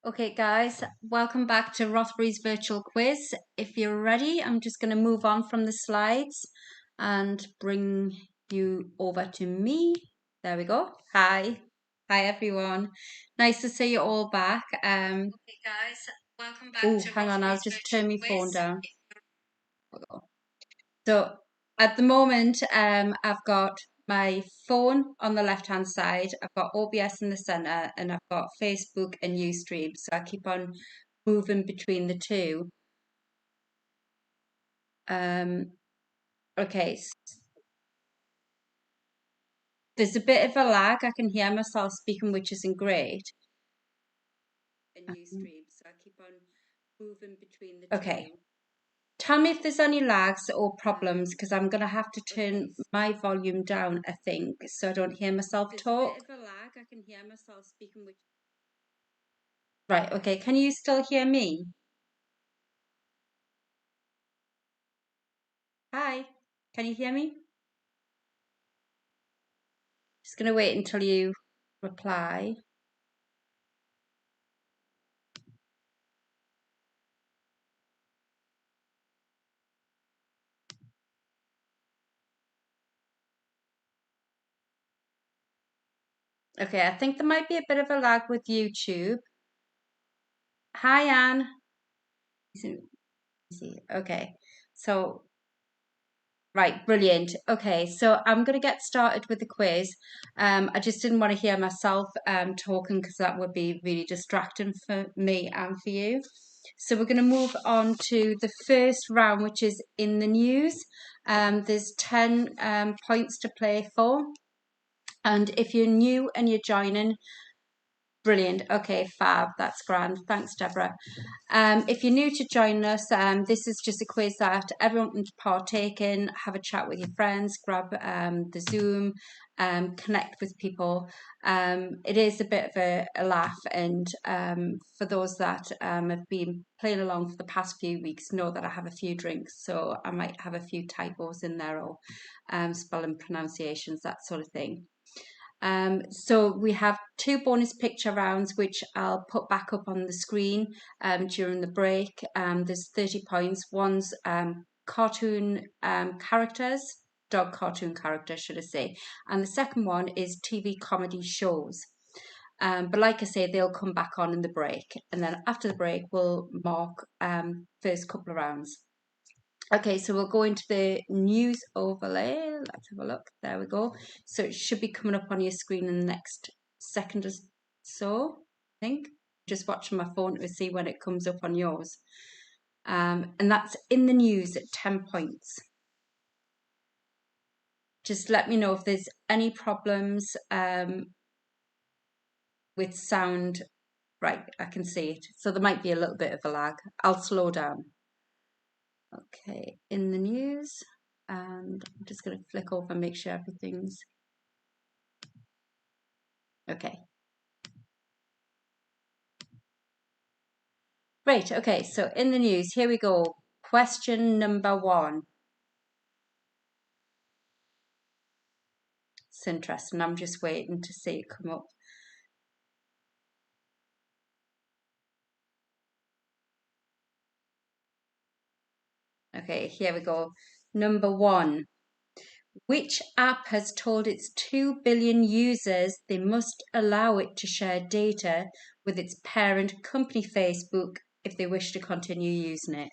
Okay, guys, welcome back to Rothbury's virtual quiz. If you're ready, I'm just going to move on from the slides and bring you over to me. There we go. Hi. Hi, everyone. Nice to see you all back. Okay, guys, welcome back to hang on, I'll just turn my phone down. So at the moment, I've got my phone on the left-hand side, I've got OBS in the center, and I've got Facebook and Ustream. So I keep on moving between the two. Okay, there's a bit of a lag. I can hear myself speaking, which isn't great. And Ustream, so I keep on moving between the two. Okay. Tell me if there's any lags or problems, because I'm going to have to turn my volume down, I think, so I don't hear myself talk. There's a bit of a lag. I can hear myself speaking. Right, okay. Can you still hear me? Hi, can you hear me? Just going to wait until you reply. Okay, I think there might be a bit of a lag with YouTube. Hi, Anne. Okay, so, right, brilliant. Okay, so I'm going to get started with the quiz. I just didn't want to hear myself talking because that would be really distracting for me and for you. So we're going to move on to the first round, which is in the news. There's 10 points to play for. And if you're new and you're joining, brilliant. Okay, fab. That's grand. Thanks, Deborah. If you're new to join us, this is just a quiz that everyone can partake in, have a chat with your friends, grab the Zoom, connect with people. It is a bit of a laugh, and for those that have been playing along for the past few weeks, know that I have a few drinks, so I might have a few typos in there or spelling pronunciations, that sort of thing. So we have two bonus picture rounds, which I'll put back up on the screen during the break. There's 30 points. One's cartoon characters, dog cartoon characters, should I say. And the second one is TV comedy shows. But like I say, they'll come back on in the break. And then after the break, we'll mark first couple of rounds. Okay, so we'll go into the news overlay. Let's have a look. There we go. So it should be coming up on your screen in the next second or so, I think. Just watching my phone to see when it comes up on yours. And that's in the news at 10 points. Just let me know if there's any problems with sound. Right, I can see it. So there might be a little bit of a lag. I'll slow down. Okay, in the news. And I'm just going to flick over and make sure everything's okay. Great. Okay, so in the news, here we go. Question number 1. It's interesting. I'm just waiting to see it come up. Okay, here we go. Number 1. Which app has told its 2 billion users they must allow it to share data with its parent company Facebook if they wish to continue using it?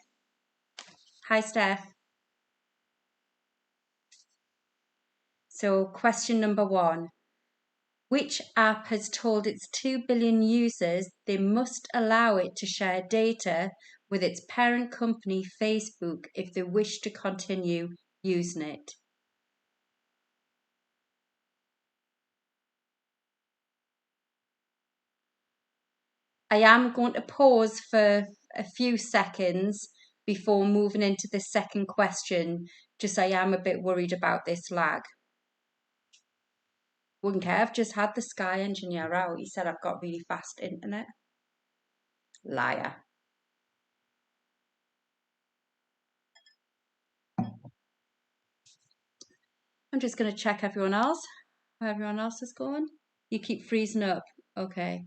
Hi, Steph. So question number 1. Which app has told its 2 billion users they must allow it to share data with its parent company Facebook if they wish to continue using it? I am going to pause for a few seconds before moving into the second question, just I am a bit worried about this lag. Wouldn't care, I've just had the Sky engineer out. He said I've got really fast internet. Liar. I'm just going to check everyone else, how everyone else is going. You keep freezing up. Okay.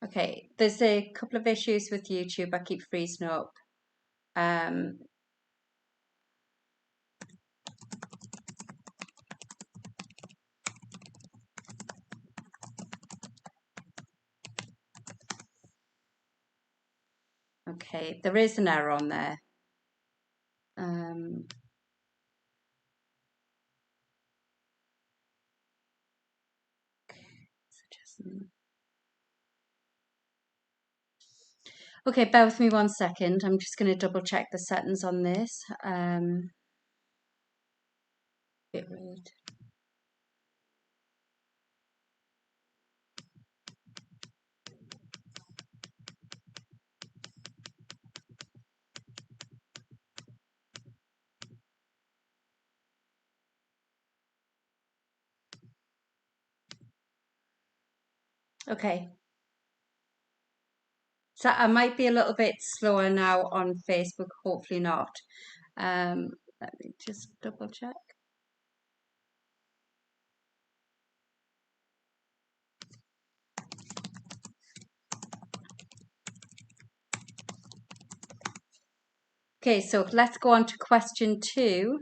Okay, there's a couple of issues with YouTube. I keep freezing up. Um, okay, there is an error on there. Um, okay, bear with me 1 second. I'm just going to double check the settings on this. Bitrate. Okay, so I might be a little bit slower now on Facebook, hopefully not. Let me just double check. Okay, so let's go on to question 2.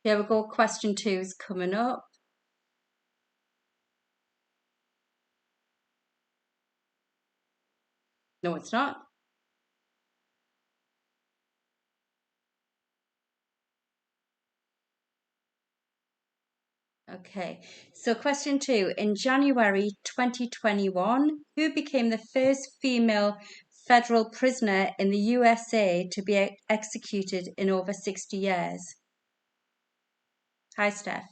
Here we go, question 2 is coming up. No, it's not. Okay, so question 2. In January 2021, who became the first female federal prisoner in the USA to be executed in over 60 years? Hi, Steph.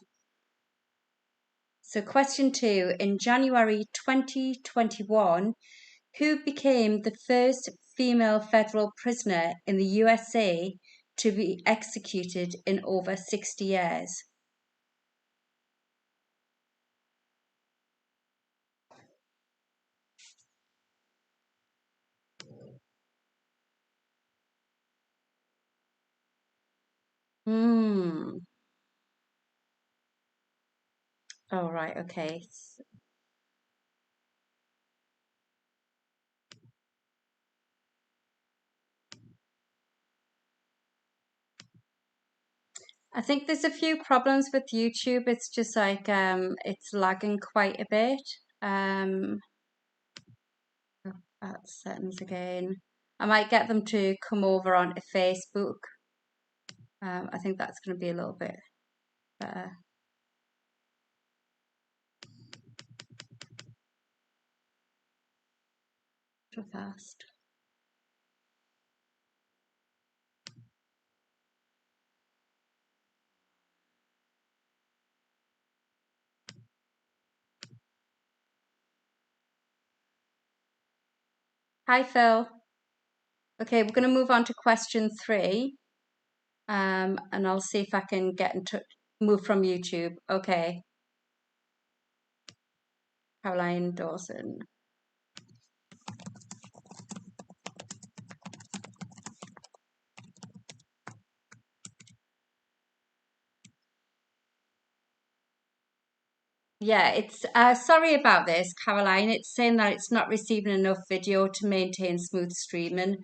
So question 2. In January 2021, who became the first female federal prisoner in the USA to be executed in over 60 years? Hmm. All right. Okay. I think there's a few problems with YouTube. It's just like it's lagging quite a bit. Go back to settings again. I might get them to come over onto Facebook. I think that's going to be a little bit better. Too fast. Hi, Phil. Okay, we're going to move on to question 3. And I'll see if I can get in touch, move from YouTube. Okay, Caroline Dawson. Yeah, it's sorry about this, Caroline. It's saying that it's not receiving enough video to maintain smooth streaming,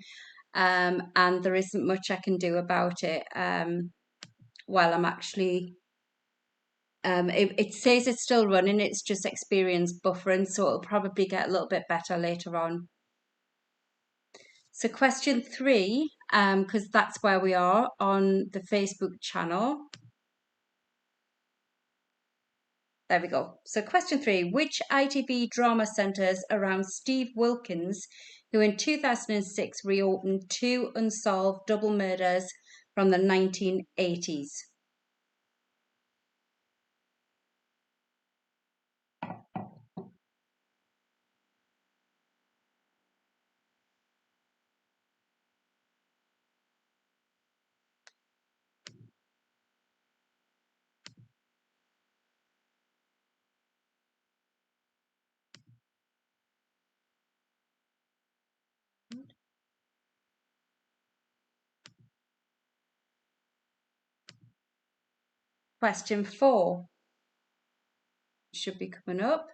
and there isn't much I can do about it. While I'm actually, it says it's still running. It's just experienced buffering, so it'll probably get a little bit better later on. So question 3, because that's where we are on the Facebook channel. There we go. So question 3, which ITV drama centres around Steve Wilkins, who in 2006 reopened 2 unsolved double murders from the 1980s? Question 4 should be coming up.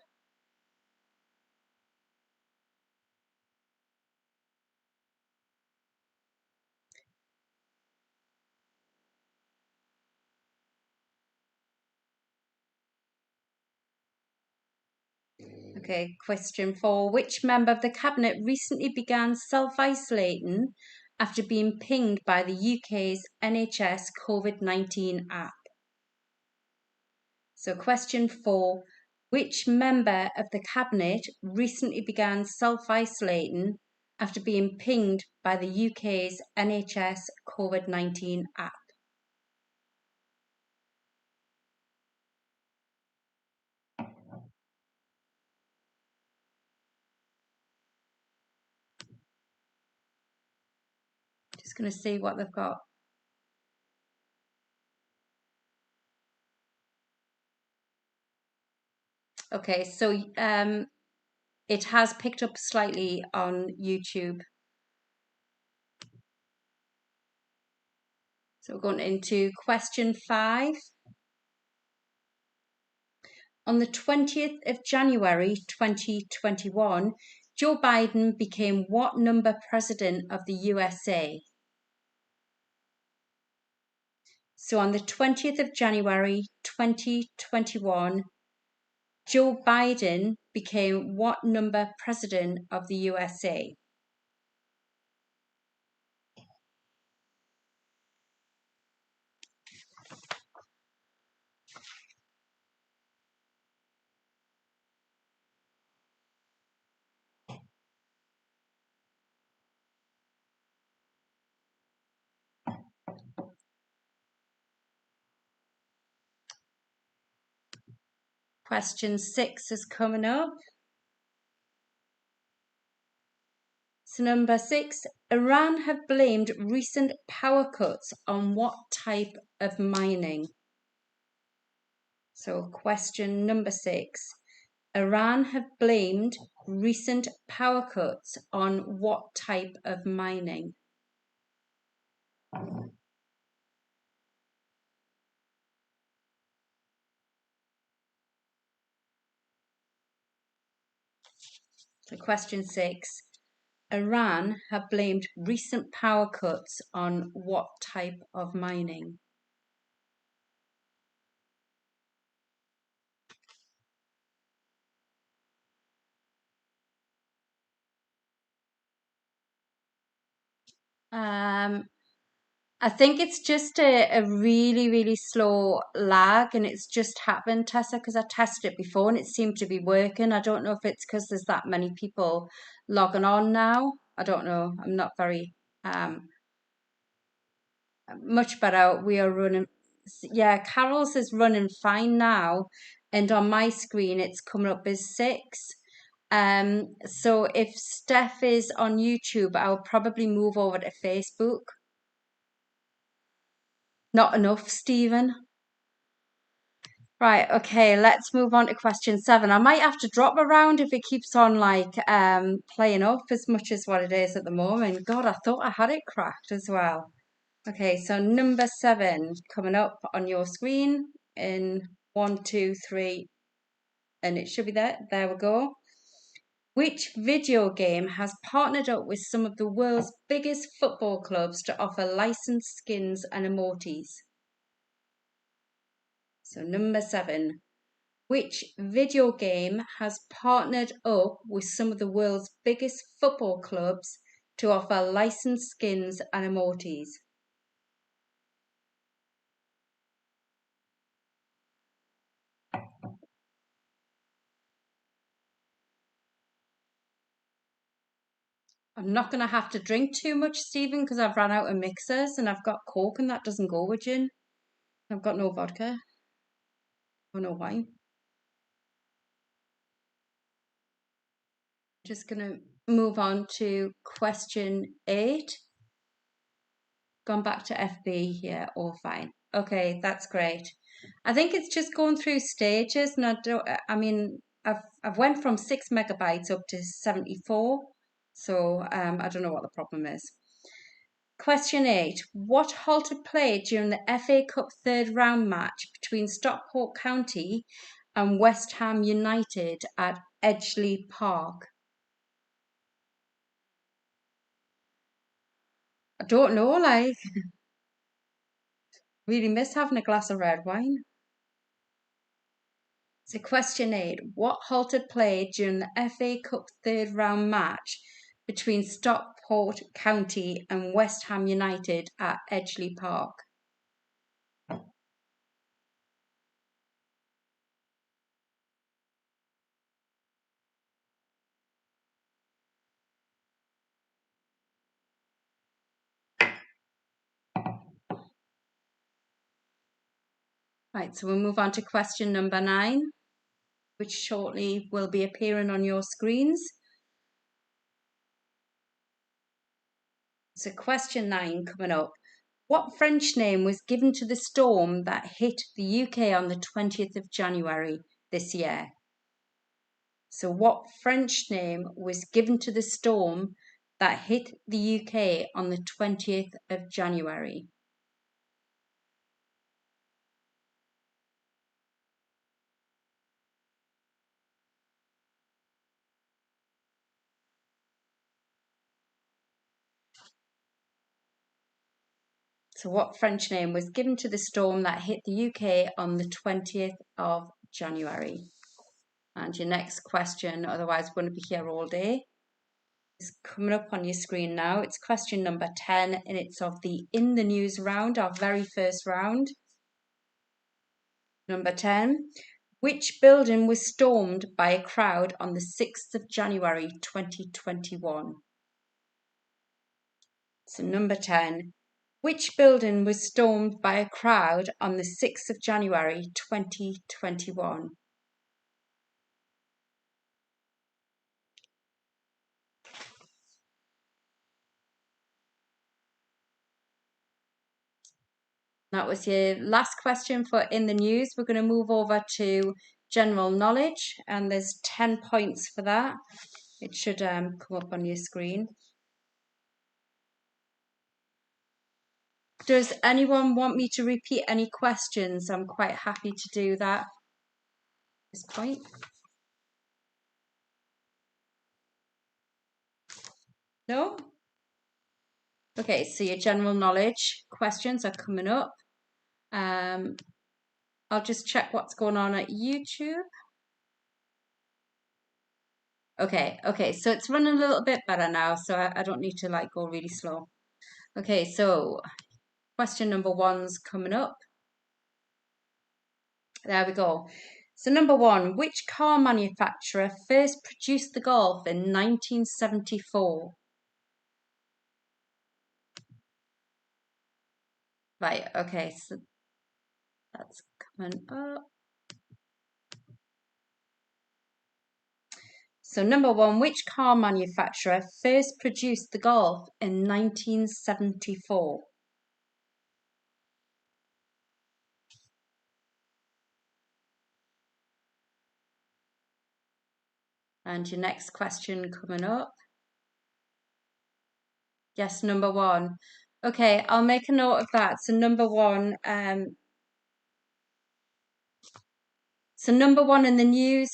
Okay, question 4. Which member of the cabinet recently began self-isolating after being pinged by the UK's NHS COVID-19 app? So question 4. Which member of the cabinet recently began self-isolating after being pinged by the UK's NHS COVID-19 app? Just going to see what they've got. Okay, so it has picked up slightly on YouTube. So we're going into question 5. On the 20th of January 2021, Joe Biden became what number president of the USA? So on the 20th of January 2021, Joe Biden became what number president of the USA? Question 6 is coming up. So number 6, Iran have blamed recent power cuts on what type of mining? So question number 6, Iran have blamed recent power cuts on what type of mining? So question 6, Iran have blamed recent power cuts on what type of mining? I think it's just a really, really slow lag, and it's just happened, Tessa, because I tested it before and it seemed to be working. I don't know if it's because there's that many people logging on now. I don't know. I'm not very much better. We are running, yeah, Carol's is running fine now, and on my screen it's coming up as 6. So if Steph is on YouTube, I'll probably move over to Facebook. Not enough, Stephen. Right, okay, let's move on to question 7. I might have to drop around if it keeps on like playing up as much as what it is at the moment. God, I thought I had it cracked as well. Okay, so number 7 coming up on your screen in 1, 2, 3, and it should be there. There we go. Which video game has partnered up with some of the world's biggest football clubs to offer licensed skins and emotes? So number 7. Which video game has partnered up with some of the world's biggest football clubs to offer licensed skins and emotes? I'm not going to have to drink too much, Stephen, because I've run out of mixers and I've got Coke and that doesn't go with gin. I've got no vodka or no wine. Just going to move on to question 8. Gone back to FB, yeah, all fine. Okay, that's great. I think it's just going through stages, and I've went from 6 megabytes up to 74, so I don't know what the problem is. Question 8. What halted play during the FA Cup third round match between Stockport County and West Ham United at Edgeley Park? I don't know, like, really miss having a glass of red wine. So question 8. What halted play during the FA Cup third round match between Stockport County and West Ham United at Edgeley Park? Right, so we'll move on to question number 9, which shortly will be appearing on your screens. So question 9 coming up. What French name was given to the storm that hit the UK on the 20th of January this year? So what French name was given to the storm that hit the UK on the 20th of January? So what French name was given to the storm that hit the UK on the 20th of January? And your next question, otherwise we're going to be here all day, is coming up on your screen now. It's question number 10, and it's of the In the News round, our very first round. Number 10. Which building was stormed by a crowd on the 6th of January 2021? So number 10. Which building was stormed by a crowd on the 6th of January 2021? That was your last question for In the News. We're going to move over to general knowledge, and there's 10 points for that. It should come up on your screen. Does anyone want me to repeat any questions? I'm quite happy to do that at this point. No? Okay, so your general knowledge questions are coming up. I'll just check what's going on at YouTube. Okay, so it's running a little bit better now, so I don't need to like go really slow. Okay, so question number 1's coming up. There we go. So number 1, which car manufacturer first produced the Golf in 1974? Right, okay, so that's coming up. So number 1, which car manufacturer first produced the Golf in 1974? And your next question coming up. Yes, number 1. Okay, I'll make a note of that. So number 1, in the news,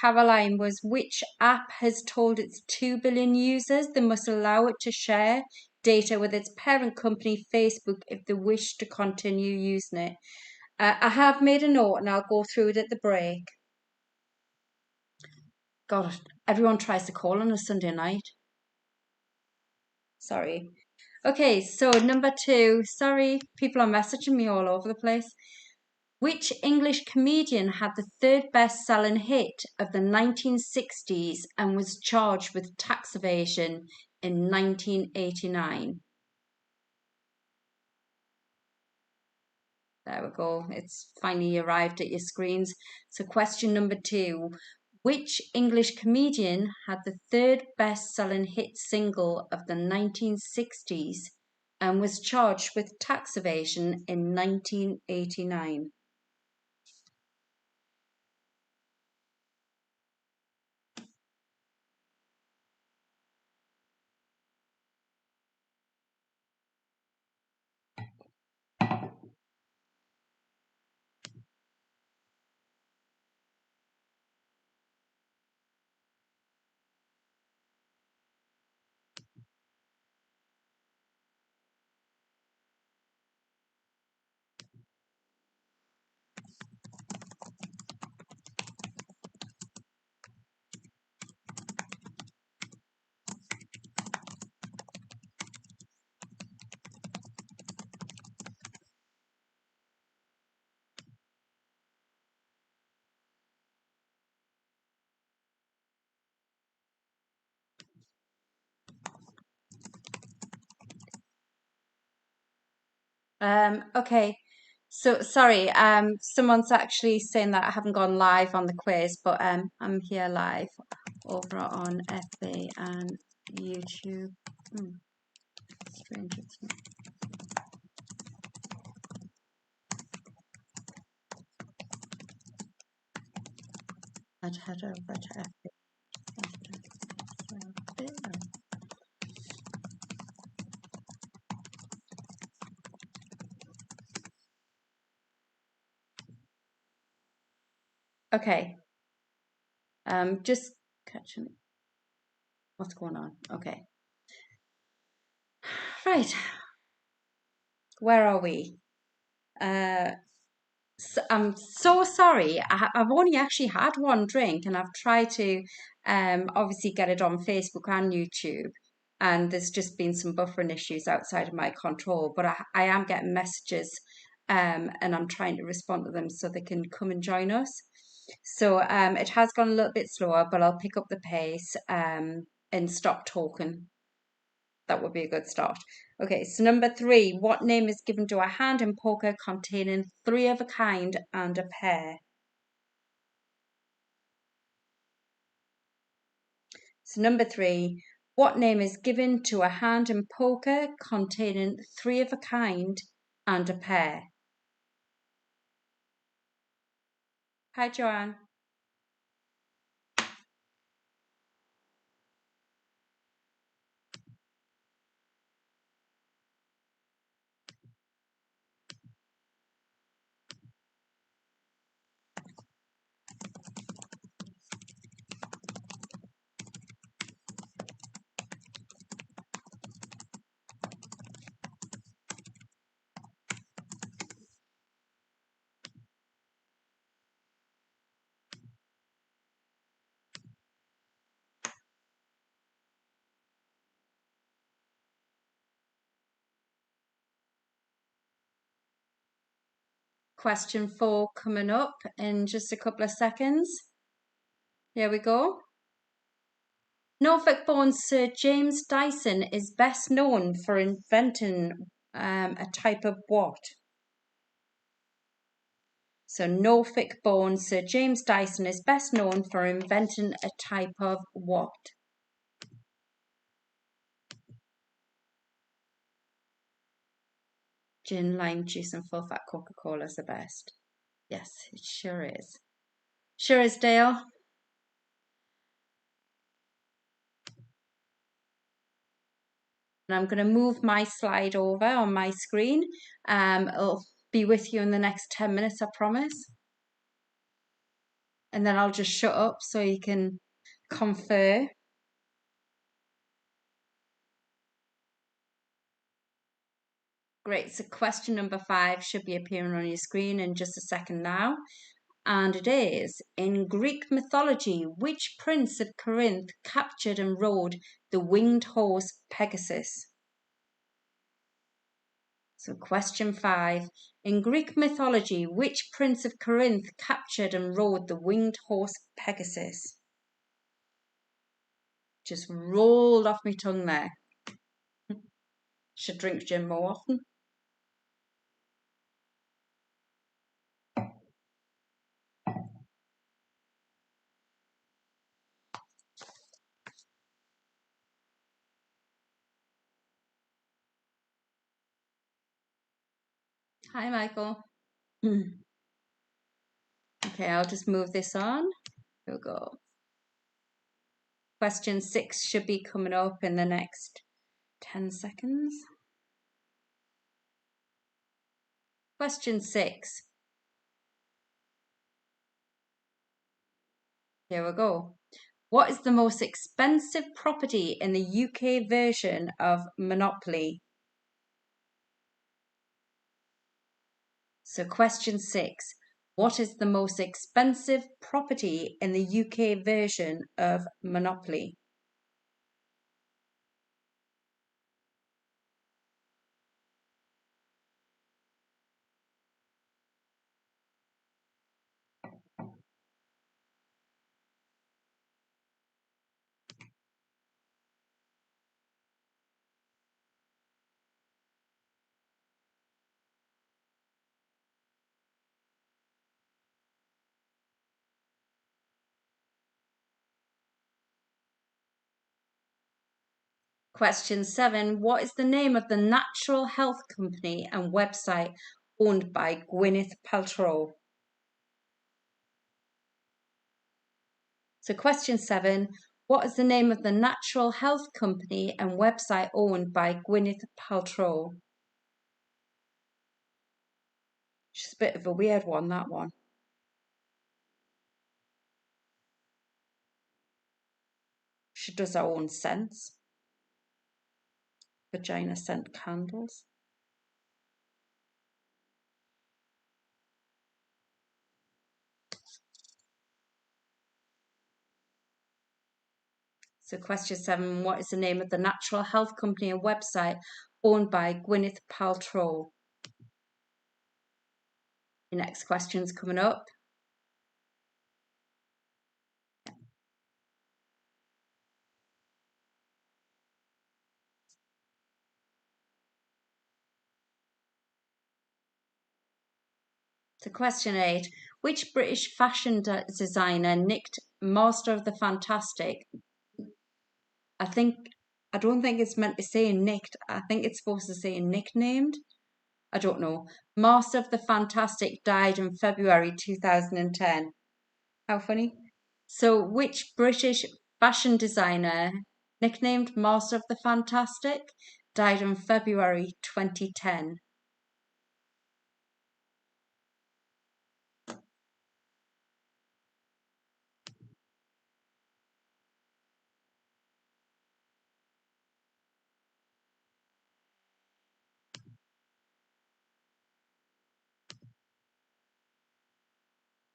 Caroline, was which app has told its 2 billion users they must allow it to share data with its parent company, Facebook, if they wish to continue using it. I have made a note and I'll go through it at the break. God, everyone tries to call on a Sunday night. Sorry. Okay, so number 2. Sorry, people are messaging me all over the place. Which English comedian had the third best-selling hit of the 1960s and was charged with tax evasion in 1989? There we go. It's finally arrived at your screens. So question number 2. Which English comedian had the third best-selling hit single of the 1960s and was charged with tax evasion in 1989? Okay. So sorry, someone's actually saying that I haven't gone live on the quiz, but I'm here live over on FB and YouTube. Hmm, strange, it's not. I'd head over to FB. Okay. Just catching what's going on. Okay. Right. Where are we? I'm so sorry. I've only actually had one drink, and I've tried to obviously get it on Facebook and YouTube, and there's just been some buffering issues outside of my control. But I am getting messages, and I'm trying to respond to them so they can come and join us. So it has gone a little bit slower, but I'll pick up the pace and stop talking. That would be a good start. Okay, so number 3, what name is given to a hand in poker containing 3 of a kind and a pair? So number 3, what name is given to a hand in poker containing 3 of a kind and a pair? Hi, Joanne. Question 4 coming up in just a couple of seconds. Here we go. Norfolk-born Sir James Dyson is best known for inventing a type of what? So Norfolk-born Sir James Dyson is best known for inventing a type of what? Gin, lime juice and full fat Coca-Cola is the best. Yes, it sure is. Sure is, Dale. And I'm going to move my slide over on my screen. It'll be with you in the next 10 minutes, I promise. And then I'll just shut up so you can confer. Great, so question number 5 should be appearing on your screen in just a second now. And it is, in Greek mythology, which prince of Corinth captured and rode the winged horse Pegasus? So question 5, in Greek mythology, which prince of Corinth captured and rode the winged horse Pegasus? Just rolled off my tongue there. Should drink gin more often. Hi, Michael. Okay, I'll just move this on. Here we go. Question 6 should be coming up in the next 10 seconds. Question 6. Here we go. What is the most expensive property in the UK version of Monopoly? So question 6. What is the most expensive property in the UK version of Monopoly? Question 7. What is the name of the natural health company and website owned by Gwyneth Paltrow? So question 7. What is the name of the natural health company and website owned by Gwyneth Paltrow? She's a bit of a weird one, that one. She does her own scents. Vagina scent candles. So question 7, what is the name of the natural health company and website owned by Gwyneth Paltrow? The next question's coming up. So question 8, which British fashion designer nicked Master of the Fantastic? I don't think it's meant to say nicked. I think it's supposed to say nicknamed. I don't know. Master of the Fantastic died in February 2010. How funny. So which British fashion designer nicknamed Master of the Fantastic died in February 2010?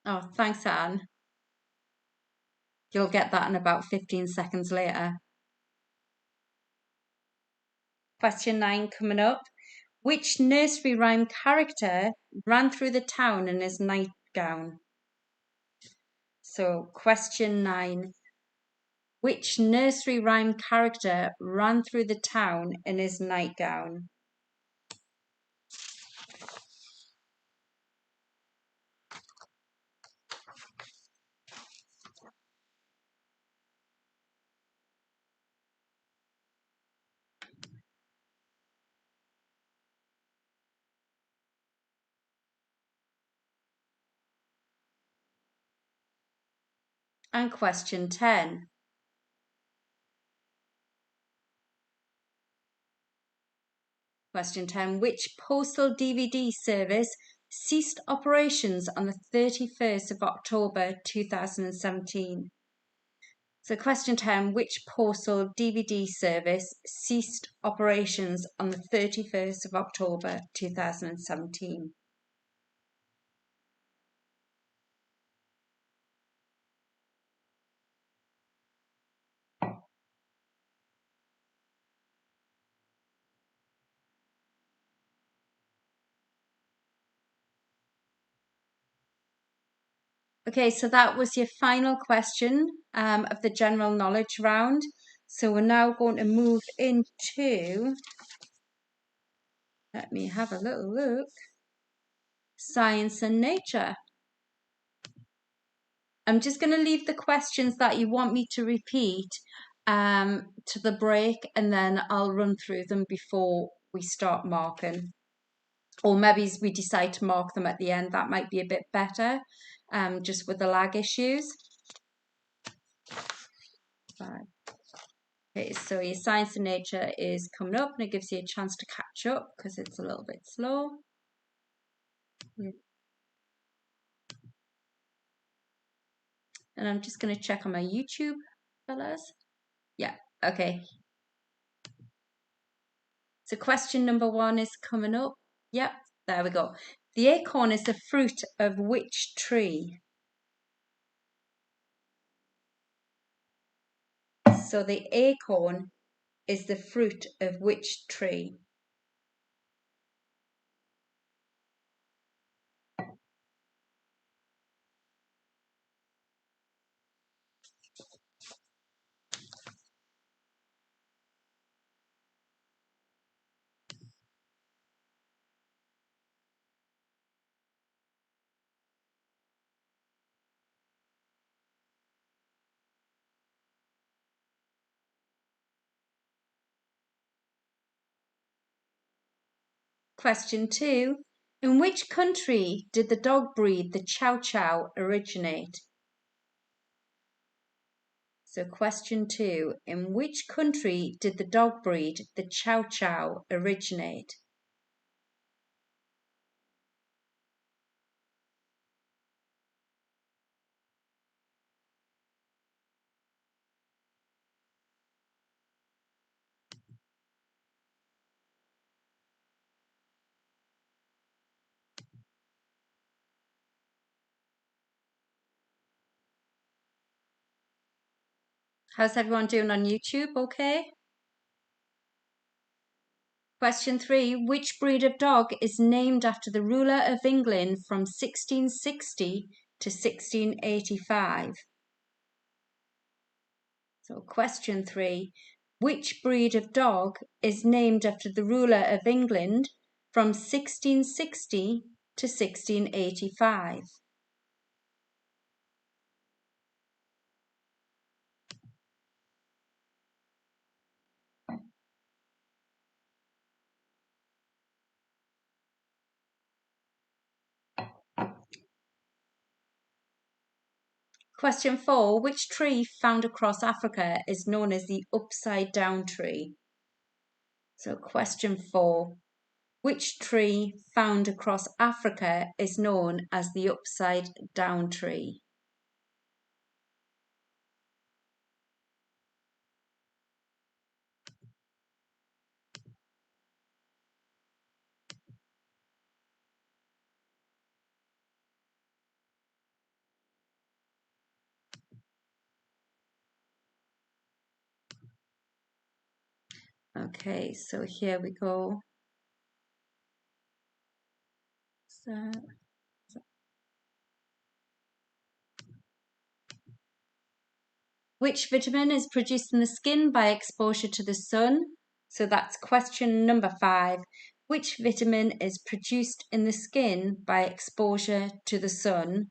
Oh, thanks, Anne. You'll get that in about 15 seconds later. Question 9 coming up. Which nursery rhyme character ran through the town in his nightgown? So, question 9. Which nursery rhyme character ran through the town in his nightgown? And question 10. Question 10. Which postal DVD service ceased operations on the 31st of October 2017? So question 10. Which postal DVD service ceased operations on the 31st of October 2017? Okay, so that was your final question of the general knowledge round. So we're now going to move into, let me have a little look, science and nature. I'm just going to leave the questions that you want me to repeat to the break, and then I'll run through them before we start marking. Or maybe we decide to mark them at the end. That might be a bit better, just with the lag issues. Right. Okay, so your science and nature is coming up, and it gives you a chance to catch up because it's a little bit slow. And I'm just going to check on my YouTube, fellas. Yeah, okay. So question number 1 is coming up. Yep, there we go. The acorn is the fruit of which tree? So the acorn is the fruit of which tree? Question 2. In which country did the dog breed the Chow Chow originate? So question 2. In which country did the dog breed the Chow Chow originate? How's everyone doing on YouTube? Okay. Question 3. Which breed of dog is named after the ruler of England from 1660 to 1685? So question 3. Which breed of dog is named after the ruler of England from 1660 to 1685? Question 4. Which tree found across Africa is known as the upside down tree? So question 4. Which tree found across Africa is known as the upside down tree? Okay, so here we go. So, which vitamin is produced in the skin by exposure to the sun? So that's question number 5. Which vitamin is produced in the skin by exposure to the sun?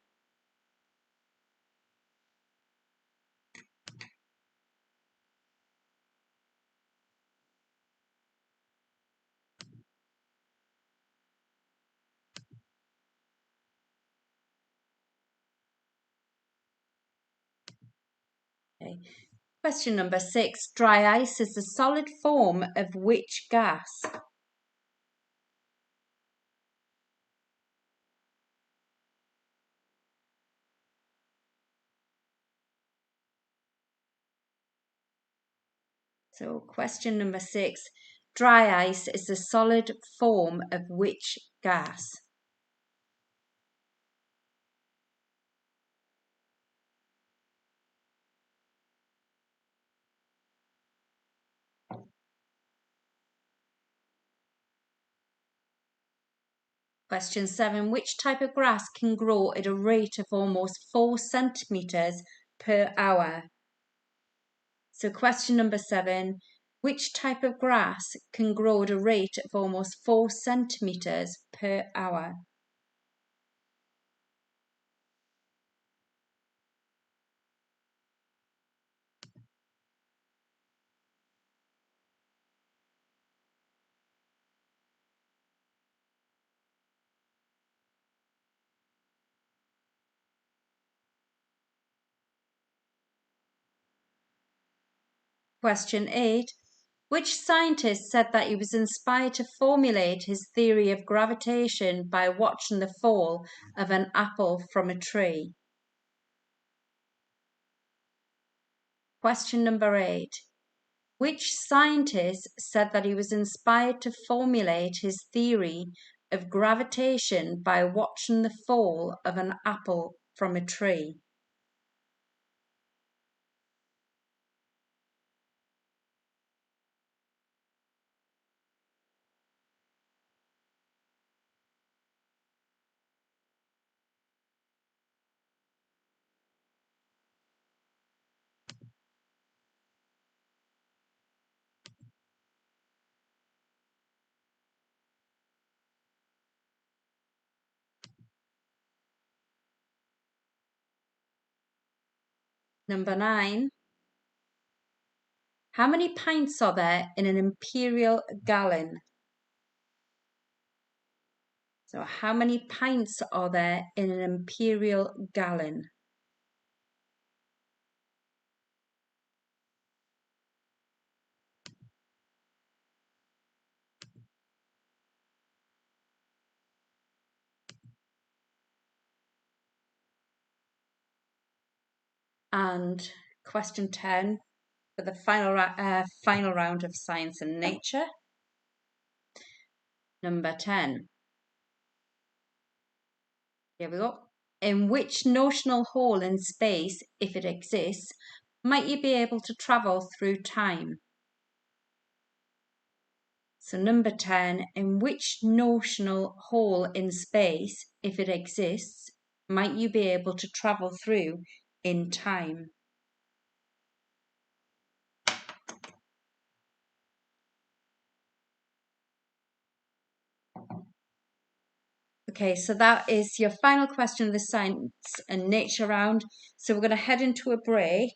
Okay. Question number 6. Dry ice is the solid form of which gas? So question number 6. Dry ice is the solid form of which gas? Question 7. Which type of grass can grow at a rate of almost 4 centimeters per hour? So question number 7. Which type of grass can grow at a rate of almost 4 centimeters per hour? Question 8. Which scientist said that he was inspired to formulate his theory of gravitation by watching the fall of an apple from a tree? Question number 8. Which scientist said that he was inspired to formulate his theory of gravitation by watching the fall of an apple from a tree? Number 9. How many pints are there in an Imperial gallon? So how many pints are there in an imperial gallon? And question 10 for the final round of science and nature. Number 10. Here we go. In which notional hole in space, if it exists, might you be able to travel through time? So number 10, in which notional hole in space, if it exists, might you be able to travel through in time? Okay, so that is your final question of the science and nature round. So we're going to head into a break.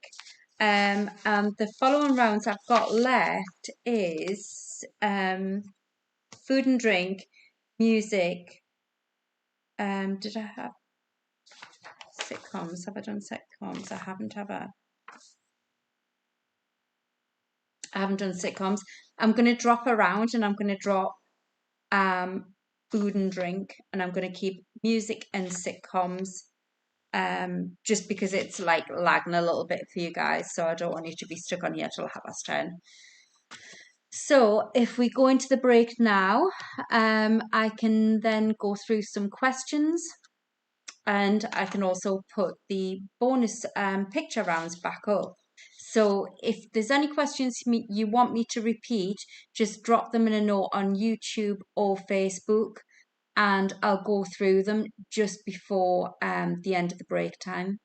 And the following rounds I've got left is food and drink, music. Did I have sitcoms? Have I done sitcoms? I haven't, have I? I haven't done sitcoms. I'm going to drop around and I'm going to drop food and drink, and I'm going to keep music and sitcoms. Just because it's like lagging a little bit for you guys, so I don't want you to be stuck on here till 10:30. So if we go into the break now, I can then go through some questions, and I can also put the bonus picture rounds back up. So if there's any questions you want me to repeat, just drop them in a note on YouTube or Facebook, and I'll go through them just before the end of the break time.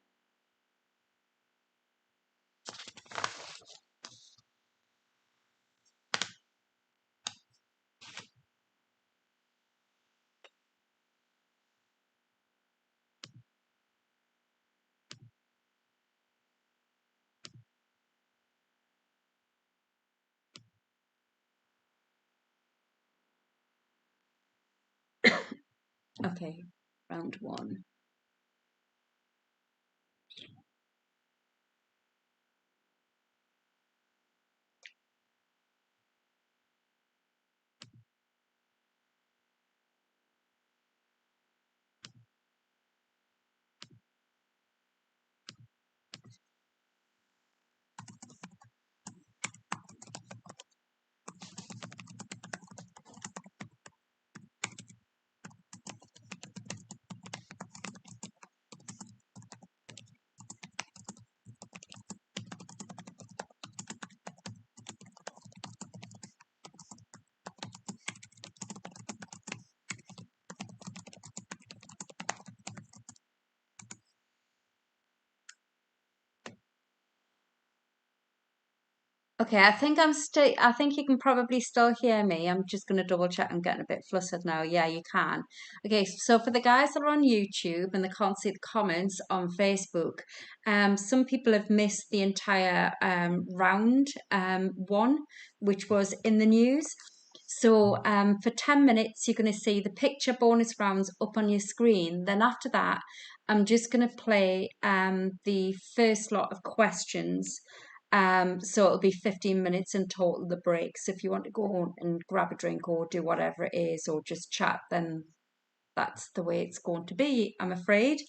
Okay, round one. Okay, I think I think you can probably still hear me. I'm just going to double check. I'm getting a bit flustered now. Yeah, you can. Okay, so for the guys that are on YouTube and they can't see the comments on Facebook, some people have missed the entire round one, which was in the news. So for 10 minutes, you're going to see the picture bonus rounds up on your screen. Then after that, I'm just going to play the first lot of questions. So it'll be 15 minutes in total, the break. So if you want to go home and grab a drink or do whatever it is or just chat, then that's the way it's going to be, I'm afraid.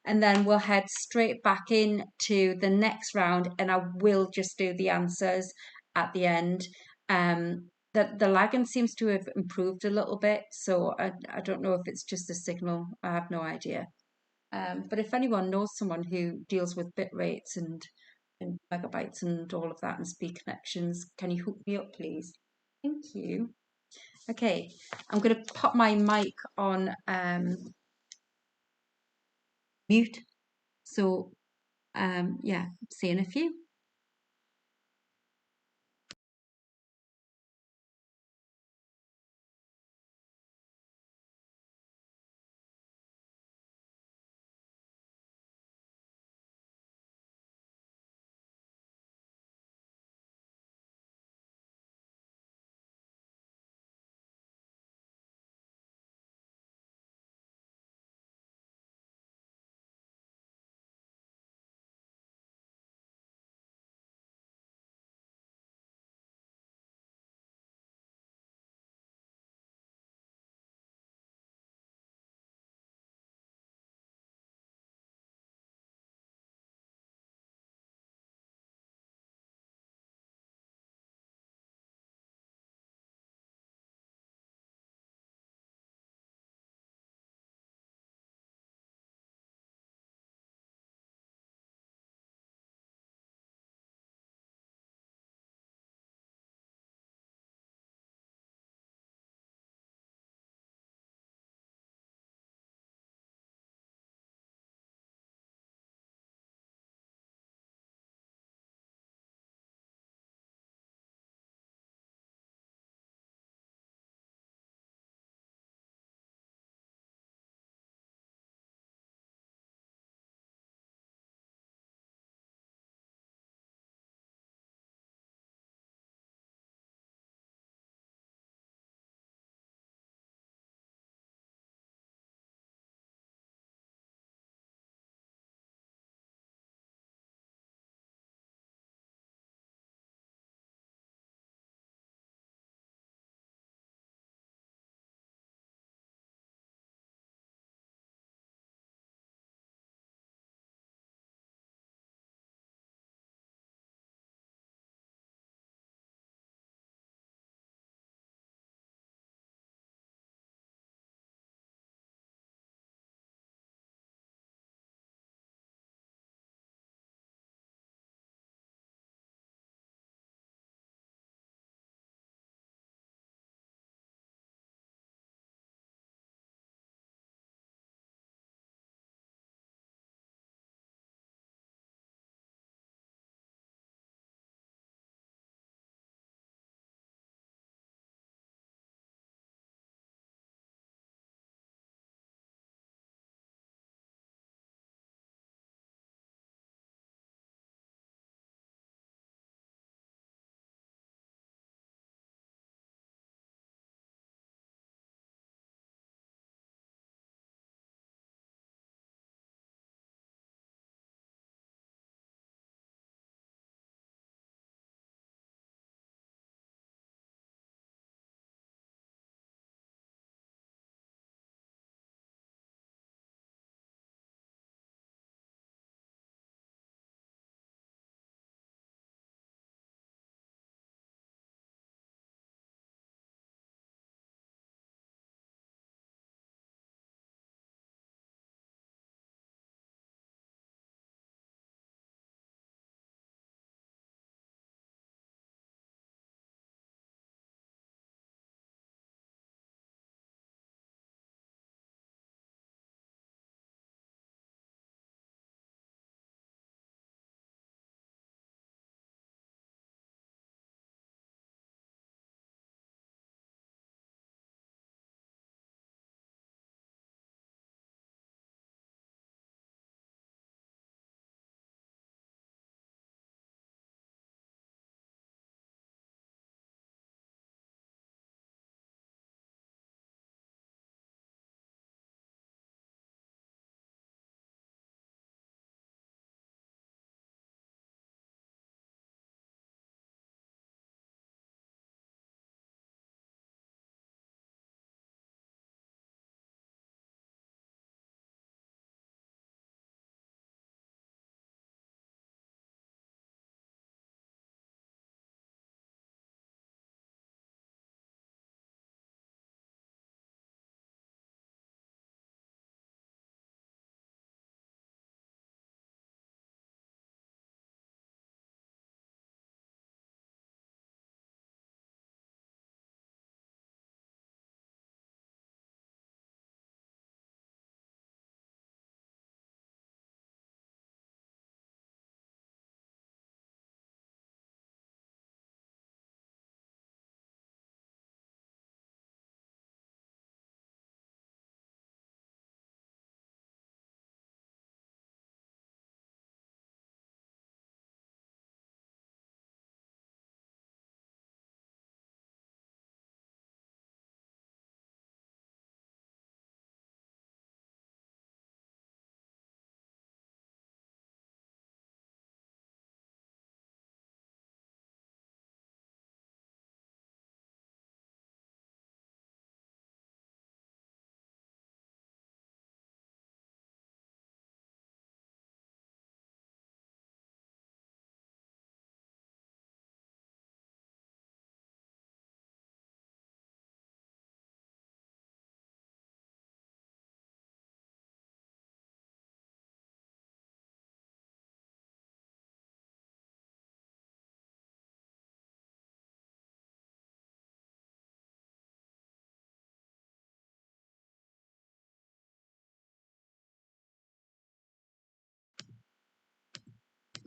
And then we'll head straight back into the next round, and I will just do the answers at the end. The lagging seems to have improved a little bit, so I don't know if it's just a signal. I have no idea. But if anyone knows someone who deals with bit rates and megabytes and all of that and speed connections, can you hook me up, please? Thank you. Okay, I'm going to pop my mic on mute. So, yeah, see you in a few.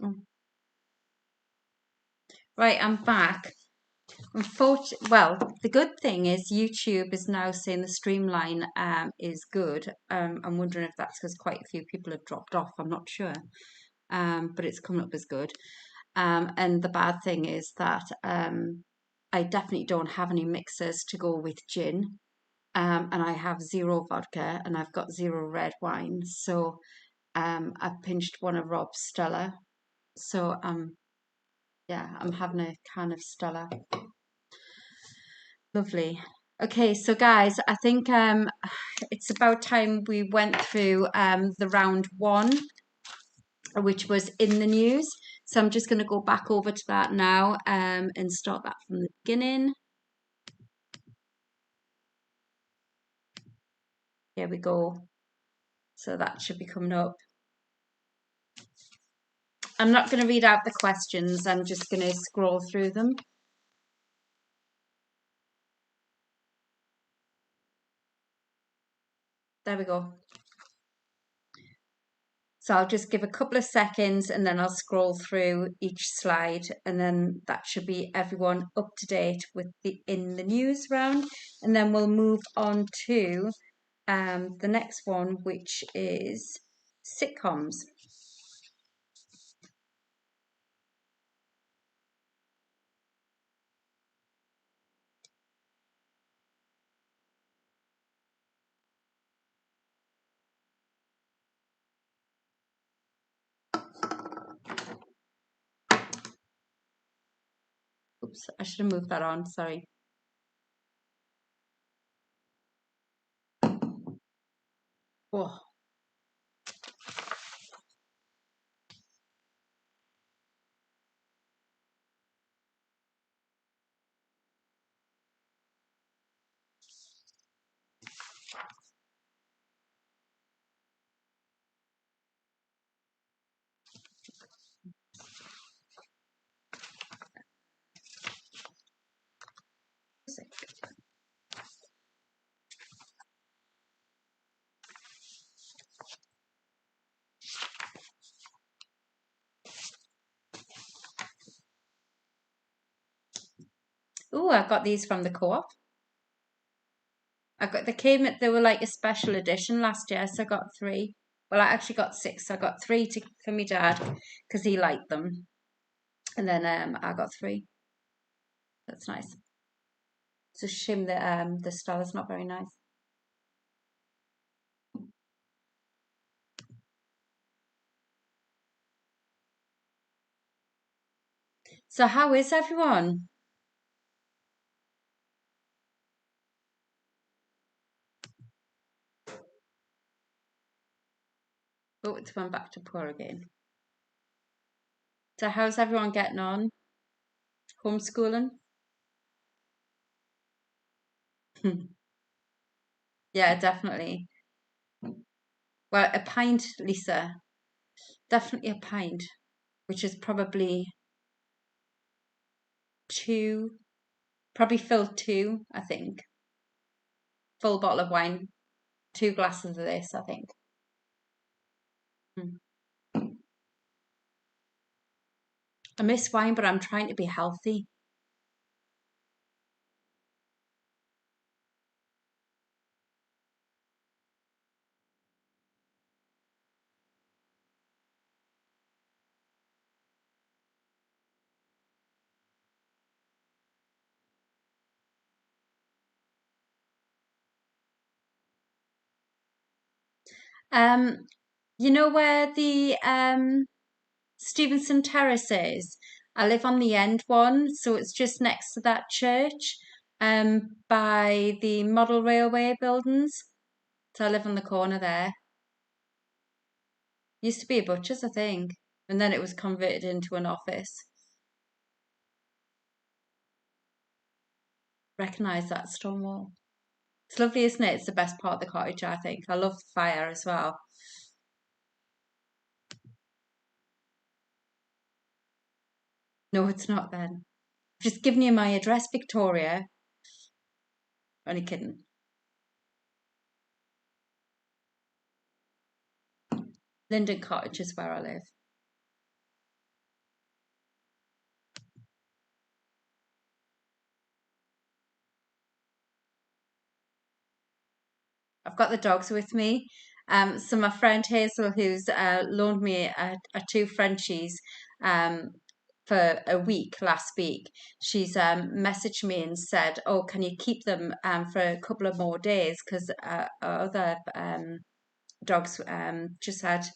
Mm. Right, I'm back. Well, the good thing is YouTube is now saying the streamline is good. I'm wondering if that's because quite a few people have dropped off. I'm not sure, but it's coming up as good. And the bad thing is that I definitely don't have any mixers to go with gin, and I have zero vodka and I've got zero red wine. So I've pinched one of Rob's Stella. So yeah, I'm having a can of Stella. Lovely. Okay, so guys, I think it's about time we went through the round one, which was in the news. So I'm just going to go back over to that now and start that from the beginning. Here we go. So that should be coming up. I'm not going to read out the questions. I'm just going to scroll through them. There we go. So I'll just give a couple of seconds and then I'll scroll through each slide, and then that should be everyone up to date with the in the news round. And then we'll move on to the next one, which is sitcoms. Oops, I should have moved that on, sorry. Oh. Oh, I got these from the co-op. They were like a special edition last year, so I got 3. Well, I actually got 6. So I got 3 for my dad because he liked them, and then I got 3. That's nice. It's a shame that the Stella's not very nice. So how is everyone? Oh, it's went back to poor again. So how's everyone getting on? Homeschooling? Yeah, definitely. Well, a pint, Lisa. Definitely a pint, which is probably 2, probably filled 2, I think. Full bottle of wine, 2 glasses of this, I think. Mm. I miss wine, but I'm trying to be healthy. Um, you know where the Stevenson Terrace is? I live on the end one, so it's just next to that church, by the model railway buildings. So I live on the corner there. Used to be a butcher's, I think, and then it was converted into an office. Recognise that stone wall. It's lovely, isn't it? It's the best part of the cottage, I think. I love the fire as well. No, it's not then. I've just given you my address, Victoria. Only kidding. Linden Cottage is where I live. I've got the dogs with me. So my friend Hazel, who's loaned me a two Frenchies um, for a week last week, she's messaged me and said, "Oh, can you keep them for a couple of more days? Because our other dogs just had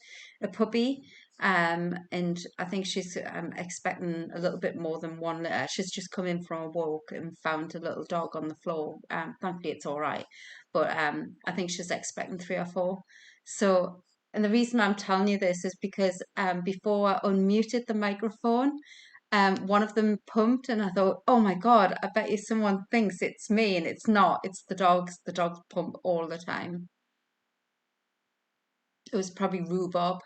a puppy." And I think she's expecting a little bit more than one litter. She's just come in from a walk and found a little dog on the floor. Thankfully, it's all right, but I think she's expecting three or four. So, and the reason I'm telling you this is because before I unmuted the microphone, one of them pumped, and I thought, "Oh my God, I bet you someone thinks it's me, and it's not. It's the dogs. The dogs pump all the time." It was probably rhubarb.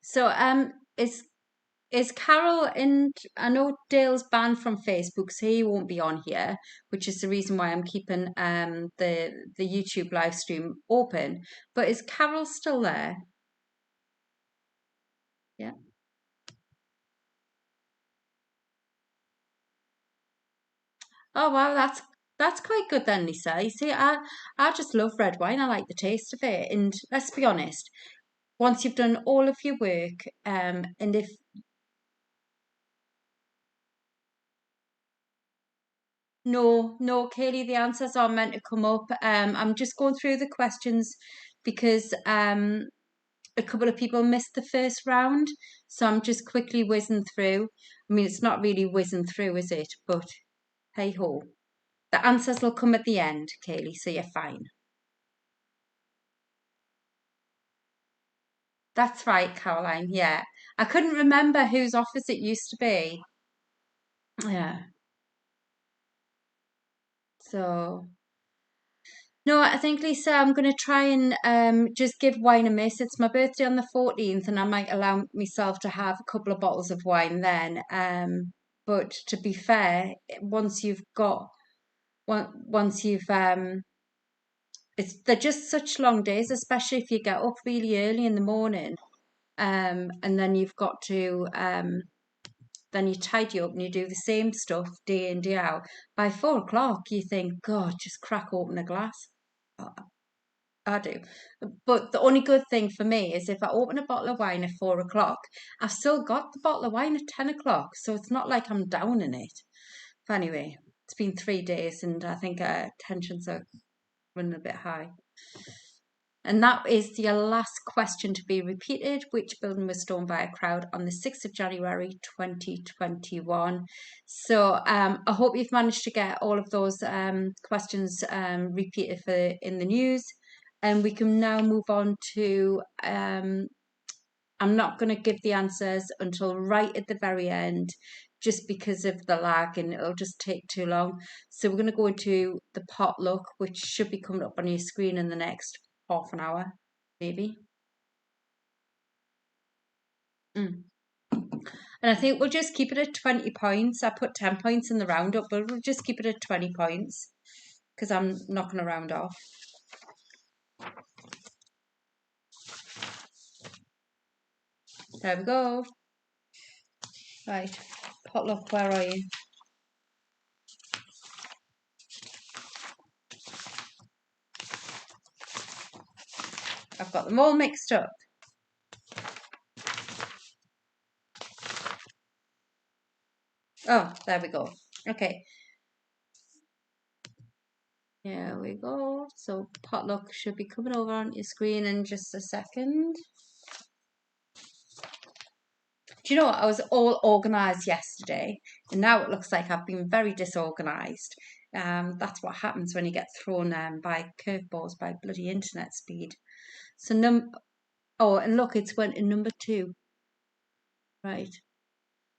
So, is Carol in? I know Dale's banned from Facebook, so he won't be on here, which is the reason why I'm keeping the YouTube live stream open. But is Carol still there? Yeah. Oh wow, that's quite good then, Lisa. You see, I just love red wine. I like the taste of it, and let's be honest. Once you've done all of your work, and if no, Kaylee, the answers are meant to come up. I'm just going through the questions because a couple of people missed the first round, so I'm just quickly whizzing through. I mean, it's not really whizzing through, is it? But hey ho, the answers will come at the end, Kaylee, so you're fine. That's right, Caroline. Yeah, I couldn't remember whose office it used to be. Yeah, so. No, I think Lisa, I'm going to try and just give wine a miss. It's my birthday on the 14th, and I might allow myself to have a couple of bottles of wine then. But to be fair, once you've got once you've it's they're just such long days, especially if you get up really early in the morning. And then you've got to then you tidy up and you do the same stuff day in, day out. By 4 o'clock, you think, God, just crack open a glass. I do. But the only good thing for me is if I open a bottle of wine at 4 o'clock, I've still got the bottle of wine at 10 o'clock. So it's not like I'm down in it. But anyway, it's been 3 days and I think tensions are running a bit high. And that is the last question to be repeated. Which building was stormed by a crowd on the 6th of January 2021? So I hope you've managed to get all of those questions repeated in the news. And we can now move on to, I'm not going to give the answers until right at the very end, just because of the lag and it'll just take too long. So we're going to go into the potluck, which should be coming up on your screen in the next half an hour, maybe. Mm. And I think we'll just keep it at 20 points. I put 10 points in the roundup, but we'll just keep it at 20 points because I'm not going to round off. There we go. Right, potluck, where are you? I've got them all mixed up. Oh, there we go. Okay. Here we go. So potluck should be coming over on your screen in just a second. Do you know what? I was all organised yesterday, and now it looks like I've been very disorganised. That's what happens when you get thrown by curveballs by bloody internet speed. So oh, and look, it's went in number 2. Right.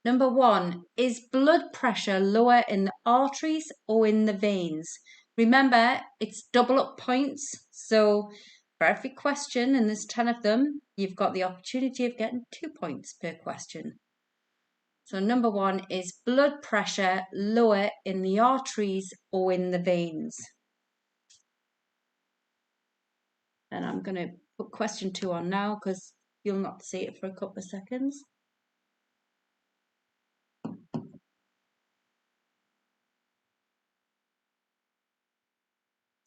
Number 1, is blood pressure lower in the arteries or in the veins? Remember, it's double up points. So for every question, and there's 10 of them, you've got the opportunity of getting 2 points per question. So number 1, is blood pressure lower in the arteries or in the veins? And I'm going to put question 2 on now because you'll not see it for a couple of seconds.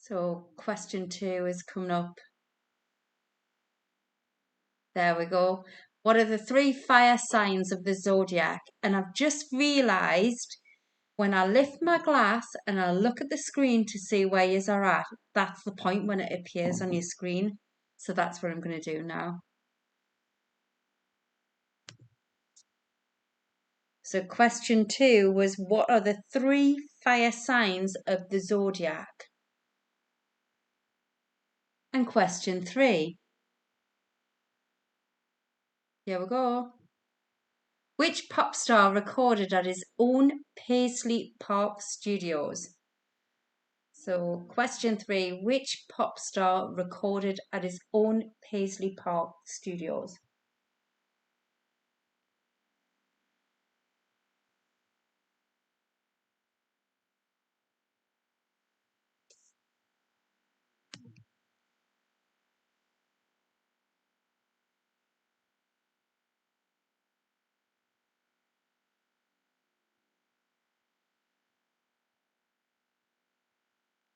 So question 2 is coming up. There we go. What are the 3 fire signs of the zodiac? And I've just realised when I lift my glass and I look at the screen to see where you are at, that's the point when it appears on your screen. So that's what I'm going to do now. So question 2 was, what are the 3 fire signs of the zodiac? And question 3. Here we go. Which pop star recorded at his own Paisley Park Studios? So question 3, which pop star recorded at his own Paisley Park Studios?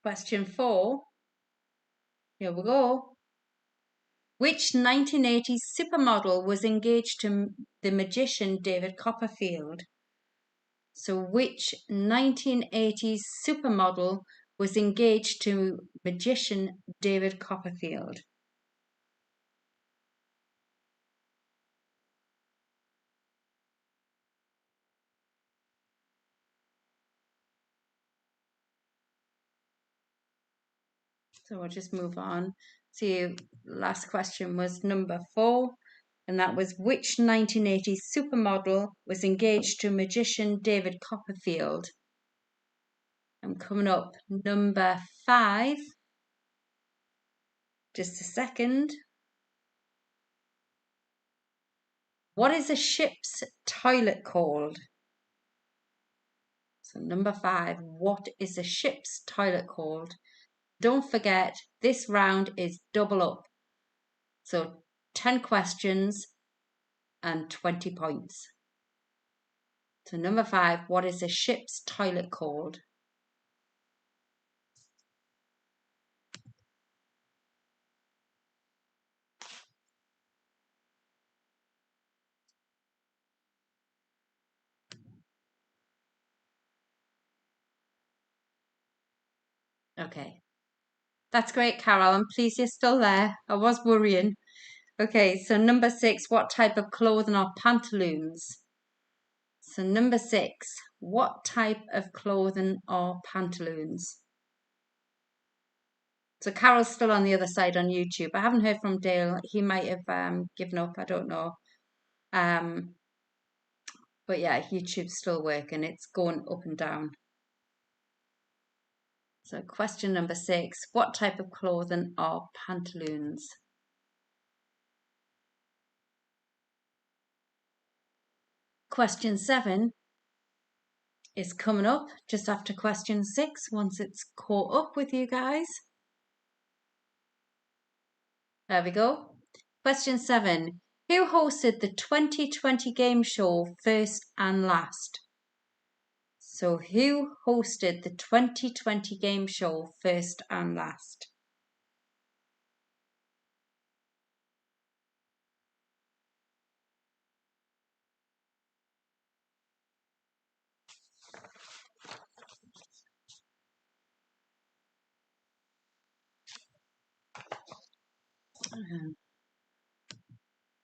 Question 4, here we go. Which 1980s supermodel was engaged to the magician David Copperfield? So which 1980s supermodel was engaged to magician David Copperfield? So we'll just move on. So last question was number 4, and that was which 1980s supermodel was engaged to magician David Copperfield? I'm coming up number 5. Just a second. What is a ship's toilet called? So number 5, what is a ship's toilet called? Don't forget, this round is double up. So 10 questions and 20 points. So number 5, what is a ship's toilet called? Okay. That's great, Carol. I'm pleased you're still there. I was worrying. Okay, so number 6, what type of clothing are pantaloons? So number 6, what type of clothing are pantaloons? So Carol's still on the other side on YouTube. I haven't heard from Dale. He might have given up. I don't know. But yeah, YouTube's still working. It's going up and down. So question number 6, what type of clothing are pantaloons? Question 7 is coming up just after question 6 once it's caught up with you guys. There we go. Question 7. Who hosted the 2020 game show First and Last? So who hosted the 2020 game show First and Last?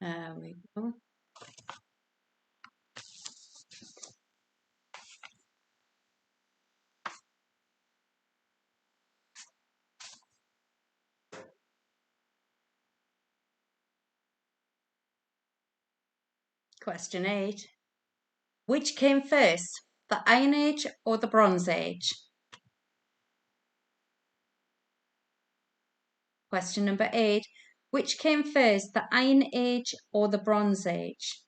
There we go. Question 8. Which came first, the Iron Age or the Bronze Age? Question number 8. Which came first, the Iron Age or the Bronze Age?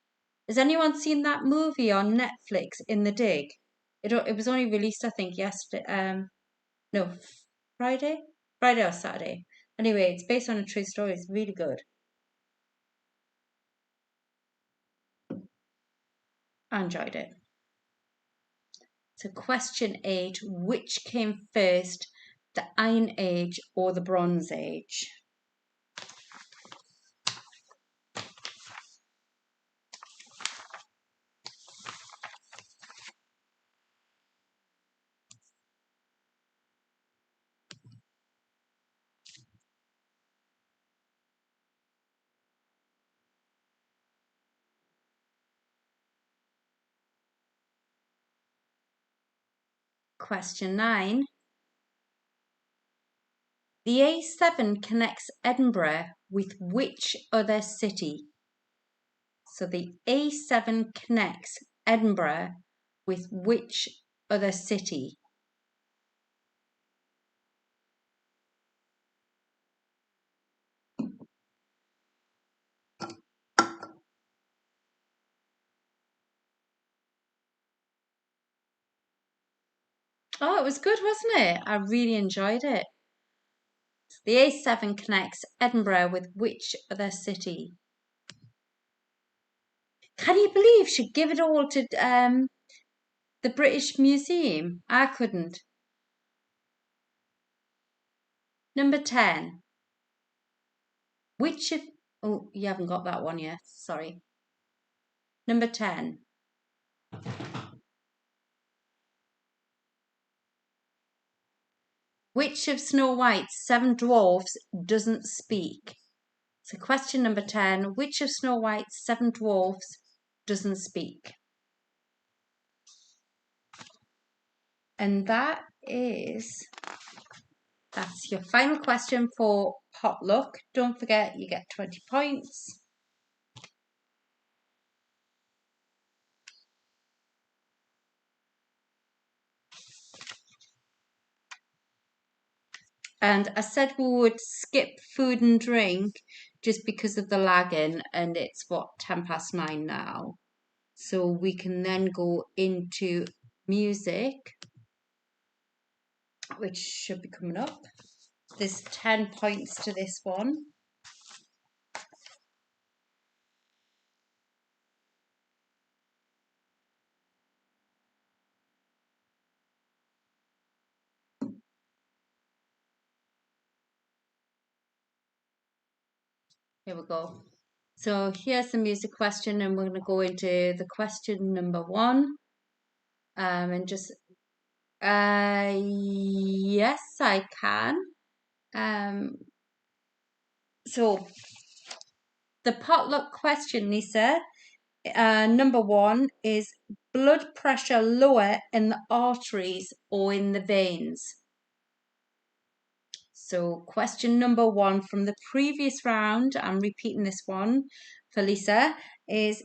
Has anyone seen that movie on Netflix, In the Dig? It was only released, I think, yesterday. No, Friday? Friday or Saturday. Anyway, it's based on a true story. It's really good. I enjoyed it. So question 8, which came first, the Iron Age or the Bronze Age? Question 9. The A7 connects Edinburgh with which other city? So the A7 connects Edinburgh with which other city? Oh, it was good, wasn't it? I really enjoyed it. The A7 connects Edinburgh with which other city? Can you believe she'd give it all to the British Museum? I couldn't. Number 10. Which of... Oh, you haven't got that one yet. Sorry. Number 10. Which of Snow White's 7 dwarfs doesn't speak? So question number 10. Which of Snow White's 7 dwarfs doesn't speak? And that's your final question for potluck. Don't forget you get 20 points. And I said we would skip food and drink just because of the lagging, and it's what, 9:10 now. So we can then go into music, which should be coming up. There's 10 points to this one. Here we go. So here's the music question, and we're going to go into the question number 1. And just, yes, I can. So the potluck question, Lisa, number 1 is blood pressure lower in the arteries or in the veins? So question number 1 from the previous round, I'm repeating this one for Lisa, is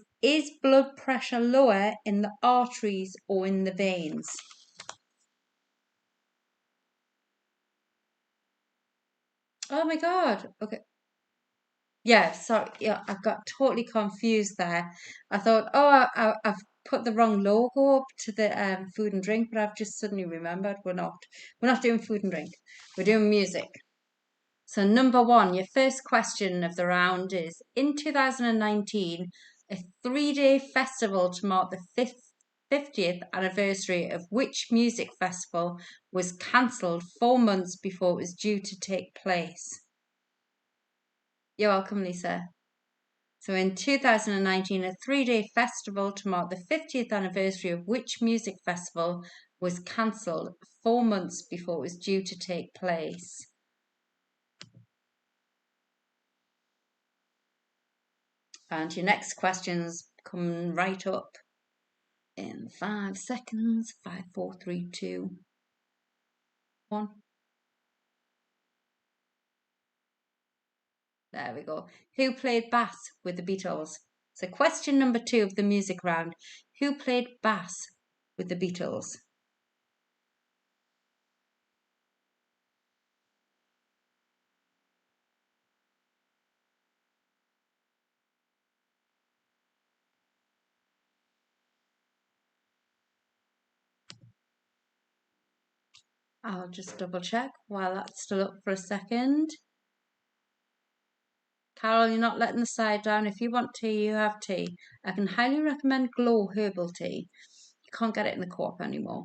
blood pressure lower in the arteries or in the veins? Oh my God. Okay. Yeah, sorry. Yeah, I got totally confused there. I thought, oh, I've put the wrong logo up to the food and drink, but I've just suddenly remembered we're not doing food and drink. We're doing music. So number 1, your first question of the round is, in 2019, a 3-day festival to mark the 50th anniversary of which music festival was cancelled 4 months before it was due to take place? You're welcome, Lisa. So in 2019, a 3-day festival to mark the 50th anniversary of which music festival was cancelled 4 months before it was due to take place? And your next question's coming right up in 5 seconds. 5, 4, 3, 2, 1. There we go. Who played bass with the Beatles? So question number 2 of the music round. Who played bass with the Beatles? I'll just double check while that's still up for a second. Carol, you're not letting the side down. If you want tea, you have tea. I can highly recommend Glow Herbal Tea. You can't get it in the Co-op anymore.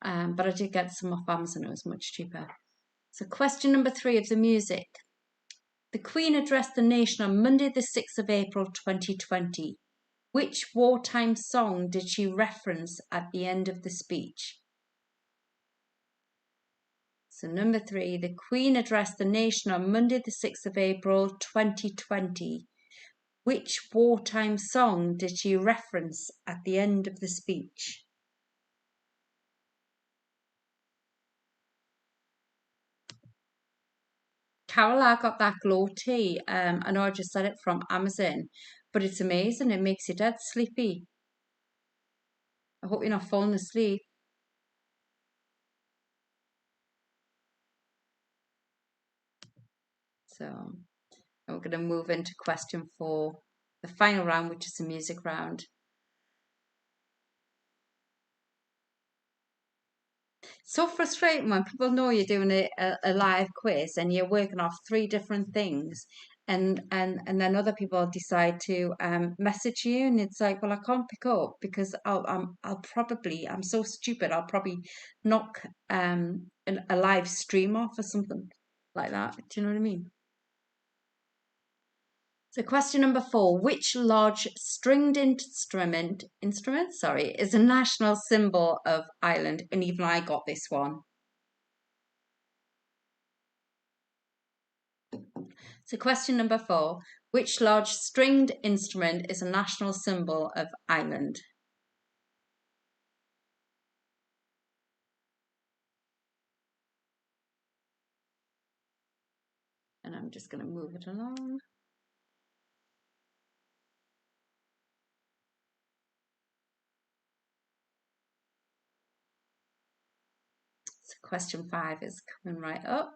but I did get some off Amazon. It was much cheaper. So question number 3 of the music. The Queen addressed the nation on Monday the 6th of April 2020. Which wartime song did she reference at the end of the speech? So number 3, the Queen addressed the nation on Monday the 6th of April 2020. Which wartime song did she reference at the end of the speech? Carol, I got that glow tea. I know I just said it from Amazon, but it's amazing. It makes you dead sleepy. I hope you're not falling asleep. So we're going to move into question 4, the final round, which is the music round. So frustrating when people know you're doing a live quiz and you're working off 3 different things, and then other people decide to message you, and it's like, well, I can't pick up because I'm so stupid, I'll probably knock a live stream off or something like that. Do you know what I mean? So question number 4, which large stringed instrument, is a national symbol of Ireland? And even I got this one. So question number 4, which large stringed instrument is a national symbol of Ireland? And I'm just going to move it along. So question 5 is coming right up.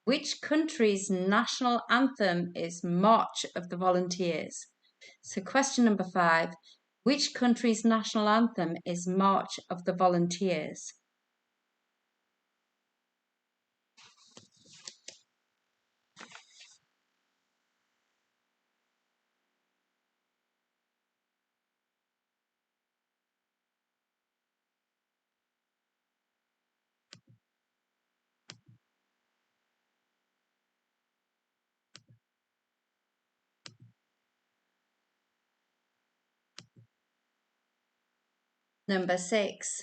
Which country's national anthem is March of the Volunteers? So question number 5, which country's national anthem is March of the Volunteers? Number 6.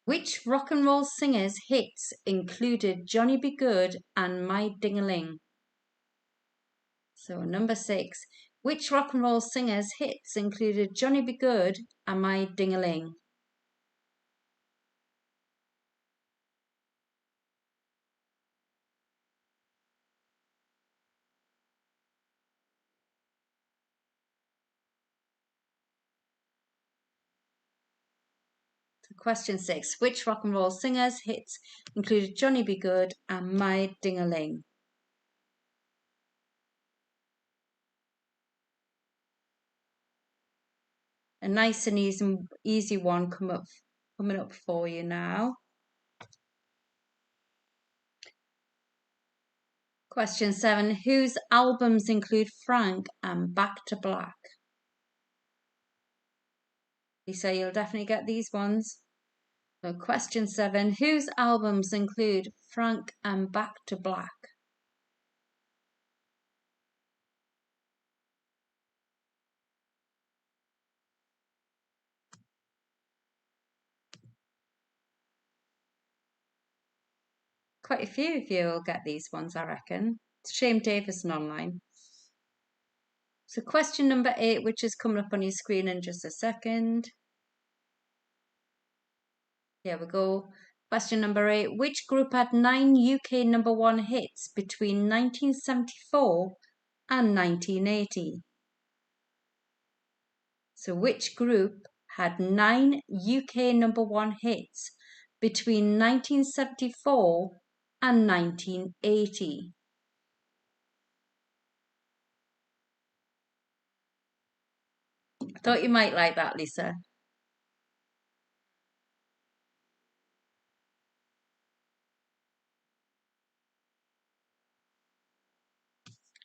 Which rock and roll singer's hits included Johnny Be Good and My Ding-a-Ling? So number 6, which rock and roll singer's hits included Johnny Be Good and My Ding-a-Ling? So question 6, which rock and roll singer's hits included Johnny Be Good and My Ding-a-Ling? A nice and easy one coming up for you now. Question 7, whose albums include Frank and Back to Black? Lisa, you'll definitely get these ones. So question 7, whose albums include Frank and Back to Black? Quite a few of you will get these ones, I reckon. It's Shane Davison online. So question number 8, which is coming up on your screen in just a second. Here we go. Question number 8, which group had 9 UK number 1 hits between 1974 and 1980? So which group had 9 UK number 1 hits between 1974 and 1980? I thought you might like that, Lisa.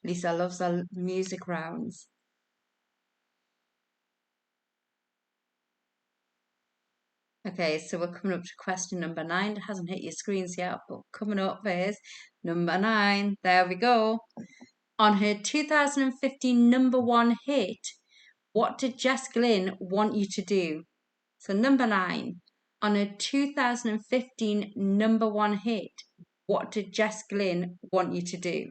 Lisa loves the music rounds. Okay, so we're coming up to question number 9. It hasn't hit your screens yet, but coming up is number 9. There we go. On her 2015 number 1 hit, what did Jess Glynn want you to do? So number 9. On her 2015 number 1 hit, what did Jess Glynn want you to do?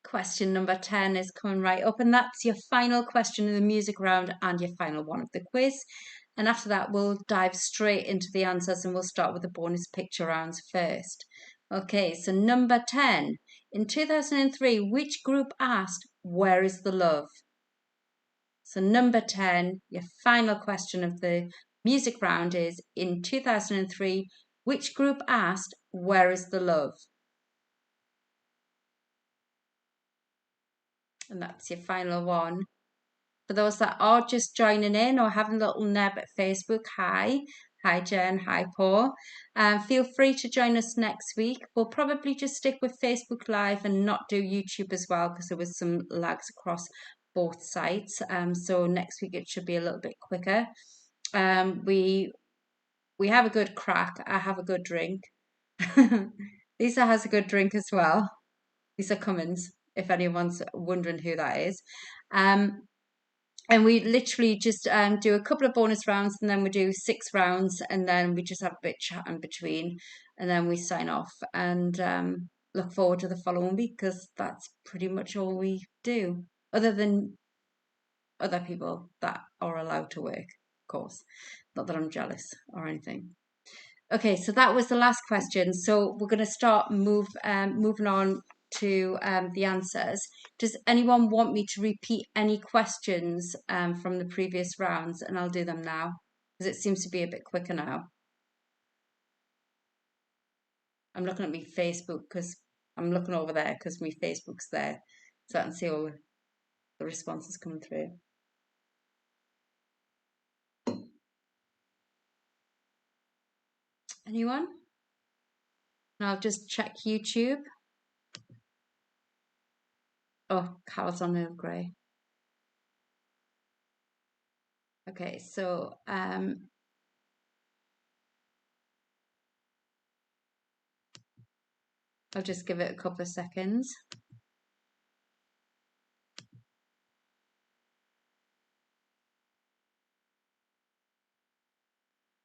Question number 10 is coming right up, and that's your final question of the music round and your final one of the quiz. And after that, we'll dive straight into the answers and we'll start with the bonus picture rounds first. Okay, so number 10. In 2003, which group asked, "Where is the love?" So number 10, your final question of the music round is, in 2003, which group asked, "Where is the love?" And that's your final one. For those that are just joining in or having a little neb at Facebook, hi. Hi, Jen. Hi, Paul. Feel free to join us next week. We'll probably just stick with Facebook Live and not do YouTube as well because there was some lags across both sites. So next week it should be a little bit quicker. We have a good crack. I have a good drink. Lisa has a good drink as well. Lisa Cummins, if anyone's wondering who that is. And we literally just do a couple of bonus rounds and then we do 6 rounds and then we just have a bit chat in between and then we sign off and look forward to the following week because that's pretty much all we do, other than other people that are allowed to work, of course. Not that I'm jealous or anything. Okay, so that was the last question. So we're going to start moving on to the answers. Does anyone want me to repeat any questions from the previous rounds? And I'll do them now because it seems to be a bit quicker now. I'm looking at my Facebook because I'm looking over there because my Facebook's there, so I can see all the responses coming through. Anyone? And I'll just check YouTube. Oh, Carl's on Earl Grey. Okay, so I'll just give it a couple of seconds.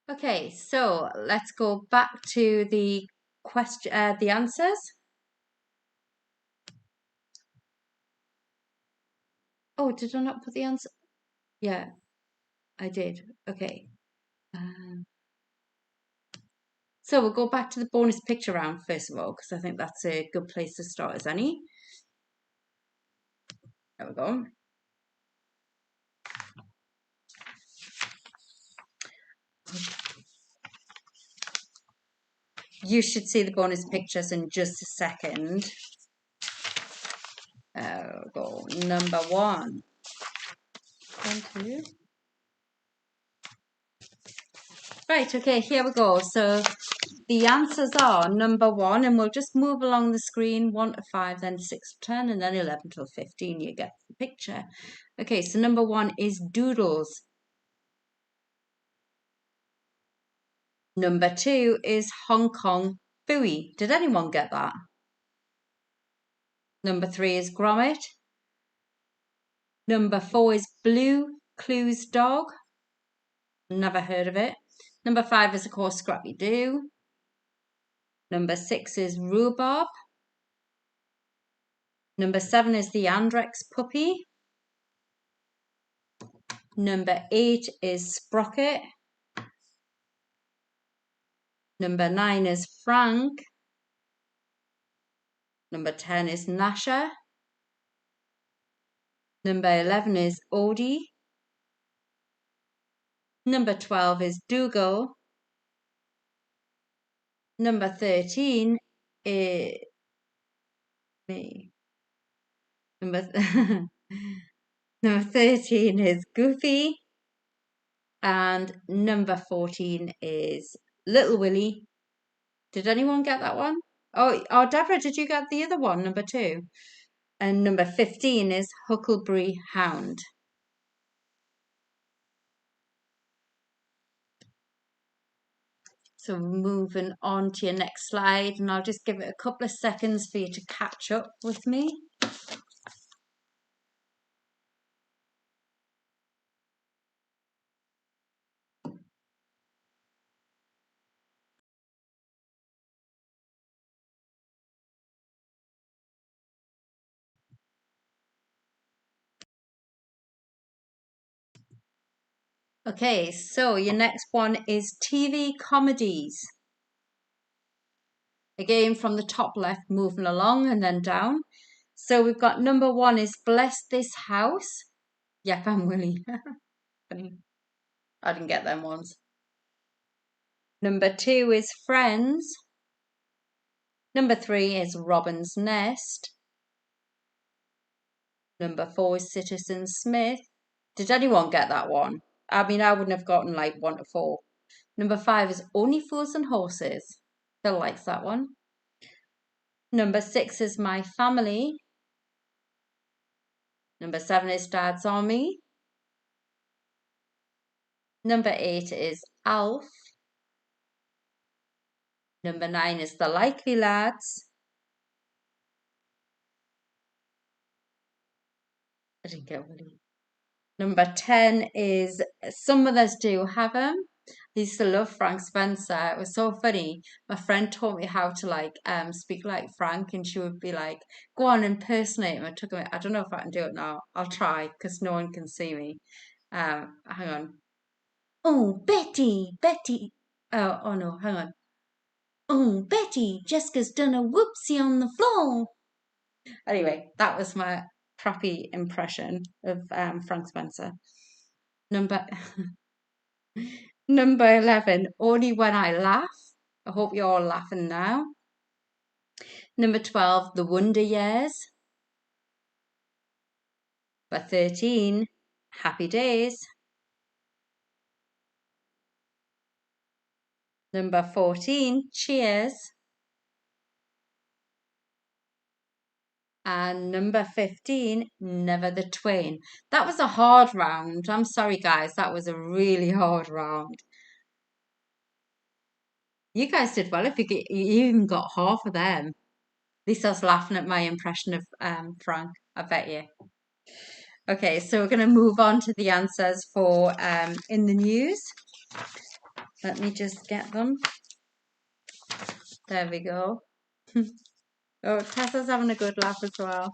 Okay, so let's go back to the question, the answers. Oh, did I not put the answer? Yeah, I did. Okay. So we'll go back to the bonus picture round first of all, because I think that's a good place to start as any. There we go. You should see the bonus pictures in just a second. There we go. Number 1. 1, 2. Right, okay, here we go. So the answers are number 1, and we'll just move along the screen 1 to 5, then 6 to 10, and then 11 till 15. You get the picture. Okay, so number 1 is doodles. Number 2 is Hong Kong Phooey. Did anyone get that? Number 3 is Grommet. Number 4 is Blue Clues Dog. Never heard of it. Number 5 is, of course, Scrappy Doo. Number 6 is Rhubarb. Number 7 is the Andrex Puppy. Number 8 is Sprocket. Number 9 is Frank. Number 10 is Nasha. Number 11 is Odie. Number 12 is Dougal. Number 13 is me. Number 13 is Goofy. And number 14 is Little Willie. Did anyone get that one? Oh, Deborah, did you get the other one, number 2? And number 15 is Huckleberry Hound. So moving on to your next slide, and I'll just give it a couple of seconds for you to catch up with me. Okay, so your next one is TV comedies. Again, from the top left, moving along and then down. So we've got number 1 is Bless This House. Yep, I'm Willie. Funny. I didn't get them ones. Number 2 is Friends. Number 3 is Robin's Nest. Number 4 is Citizen Smith. Did anyone get that one? I mean, I wouldn't have gotten like 1 to 4. Number 5 is Only Fools and Horses. Phil likes that one. Number 6 is My Family. Number 7 is Dad's Army. Number 8 is Alf. Number 9 is The Likely Lads. I didn't get Willie. Number 10 is Some Others Do Have 'Em. I used to love Frank Spencer. It was so funny. My friend taught me how to speak like Frank, and she would be like, "Go on, impersonate him." It took me. I don't know if I can do it now. I'll try because no one can see me. Hang on. Oh, Betty, Betty. Oh no, hang on. Oh, Betty, Jessica's done a whoopsie on the floor. Anyway, that was my crappy impression of Frank Spencer. Number number 11, Only When I Laugh. I hope you're all laughing now. Number 12, The Wonder Years. Number 13, Happy Days. Number 14, Cheers. And number 15, Never the Twain. That was a hard round. I'm sorry, guys. That was a really hard round. You guys did well if you even got half of them. At least I was laughing at my impression of Frank. I bet you. Okay, so we're going to move on to the answers for in the news. Let me just get them. There we go. Oh, Tessa's having a good laugh as well.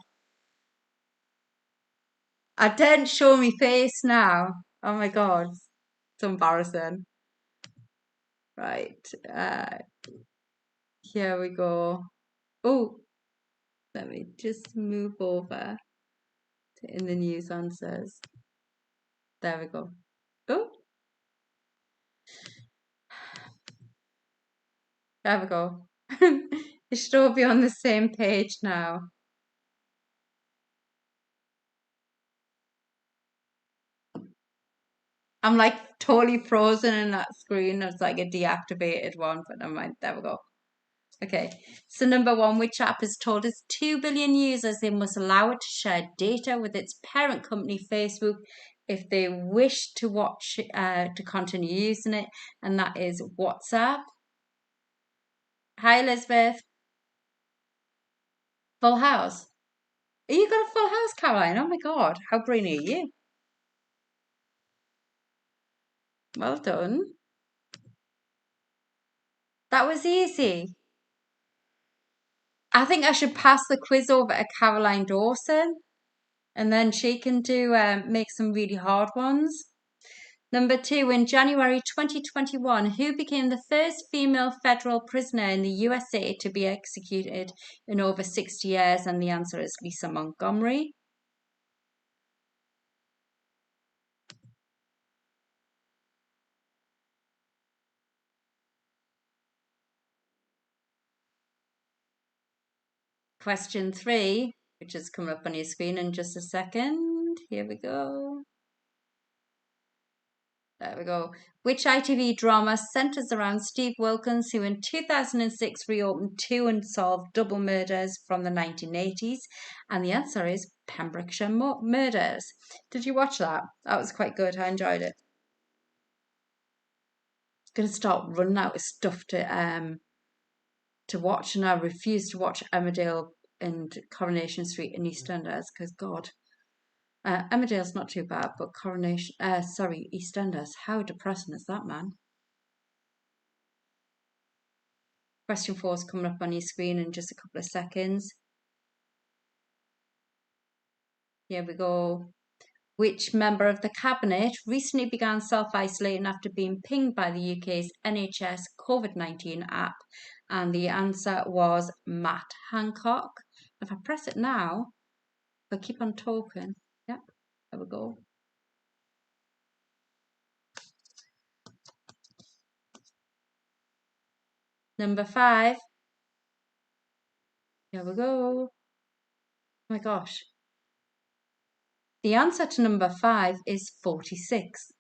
I didn't show me face now. Oh my God. It's embarrassing. Right. Here we go. Oh, let me just move over to in the news answers. There we go. Oh, there we go. It should all be on the same page now. I'm like totally frozen in that screen. It's like a deactivated one, but never mind. There we go. Okay, so number 1, which app has told its 2 billion users they must allow it to share data with its parent company, Facebook, if they wish to to continue using it, and that is WhatsApp. Hi, Elizabeth. Full House. Are you got a full house, Caroline? Oh my God, how brainy are you? Well done. That was easy. I think I should pass the quiz over to Caroline Dawson, and then she can do make some really hard ones. Number 2, in January 2021, who became the first female federal prisoner in the USA to be executed in over 60 years? And the answer is Lisa Montgomery. Question 3, which is coming up on your screen in just a second. Here we go. There we go. Which ITV drama centers around Steve Wilkins, who in 2006 reopened two unsolved double murders from the 1980s? And the answer is Pembrokeshire Murders. Did you watch that? That was quite good. I enjoyed it. Going to start running out of stuff to watch, and I refuse to watch Emmerdale and Coronation Street and EastEnders because God, Emmerdale's not too bad, but EastEnders, how depressing is that, man? Question 4 is coming up on your screen in just a couple of seconds. Here we go. Which member of the cabinet recently began self-isolating after being pinged by the UK's NHS COVID-19 app? And the answer was Matt Hancock. If I press it now, I'll keep on talking. Yep, there we go. Number 5. Here we go. Oh my gosh. The answer to number 5 is 46.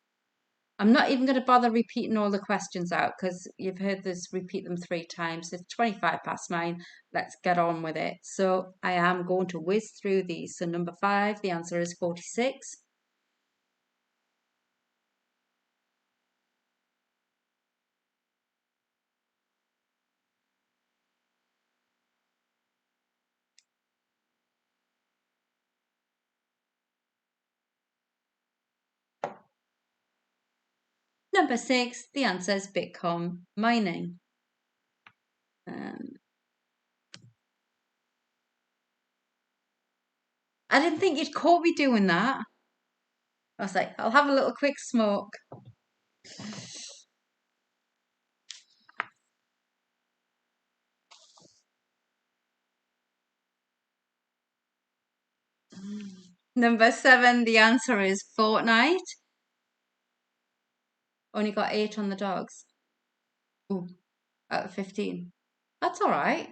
I'm not even going to bother repeating all the questions out because you've heard this repeat them 3 times. It's 9:25. Let's get on with it. So I am going to whiz through these. So number 5, the answer is 46. Number 6, the answer is Bitcoin mining. I didn't think you'd caught me doing that. I was like, I'll have a little quick smoke. Number 7, the answer is Fortnite. Only got 8 on the dogs. Ooh, out of 15. That's all right.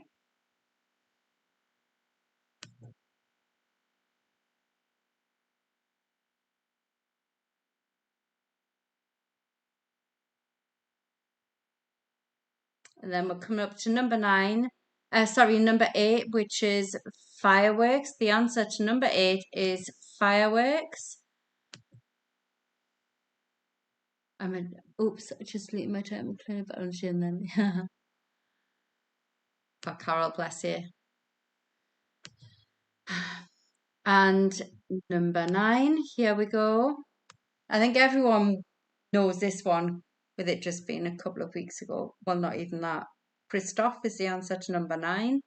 And then we're coming up to number 8, which is fireworks. The answer to number 8 is fireworks. Oops, I just deleted my term clean up on chin then. For Carol, bless you. And number 9, here we go. I think everyone knows this one with it just being a couple of weeks ago. Well, not even that. Christoph is the answer to number 9.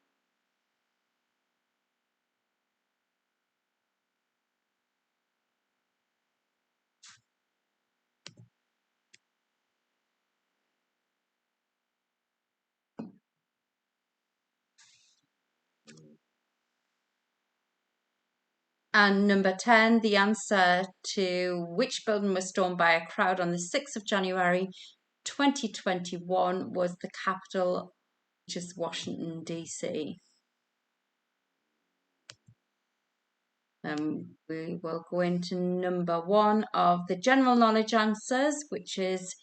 And number 10, the answer to which building was stormed by a crowd on the 6th of January 2021 was the Capitol, which is Washington, D.C. We will go into number 1 of the general knowledge answers, which is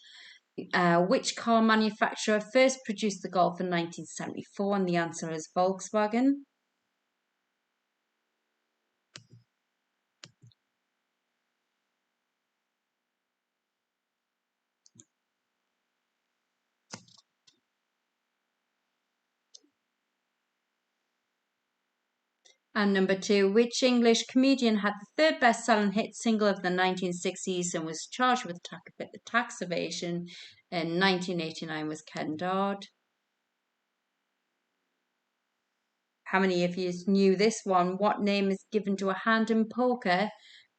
which car manufacturer first produced the Golf in 1974? And the answer is Volkswagen. And number 2, which English comedian had the 3rd best-selling hit single of the 1960s and was charged with tax evasion in 1989 was Ken Dodd. How many of you knew this one? What name is given to a hand in poker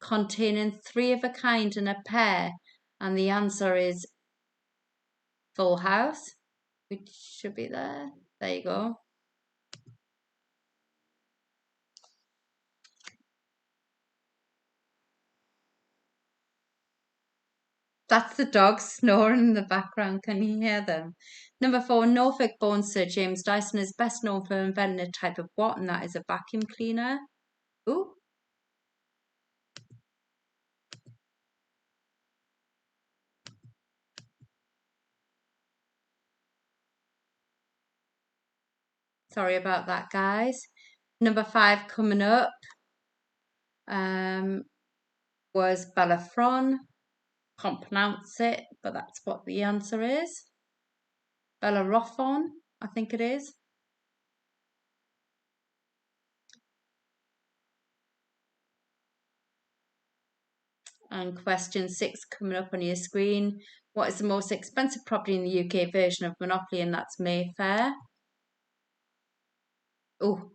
containing 3 of a kind and a pair? And the answer is Full House, which should be there. There you go. That's the dogs snoring in the background. Can you hear them? Number 4, Norfolk-born Sir James Dyson is best known for inventing a type of what? And that is a vacuum cleaner. Ooh. Sorry about that, guys. Number 5 coming up was Belafron. Can't pronounce it, but that's what the answer is. Bellerophon, I think it is. And question 6 coming up on your screen. What is the most expensive property in the UK version of Monopoly? And that's Mayfair. Oh,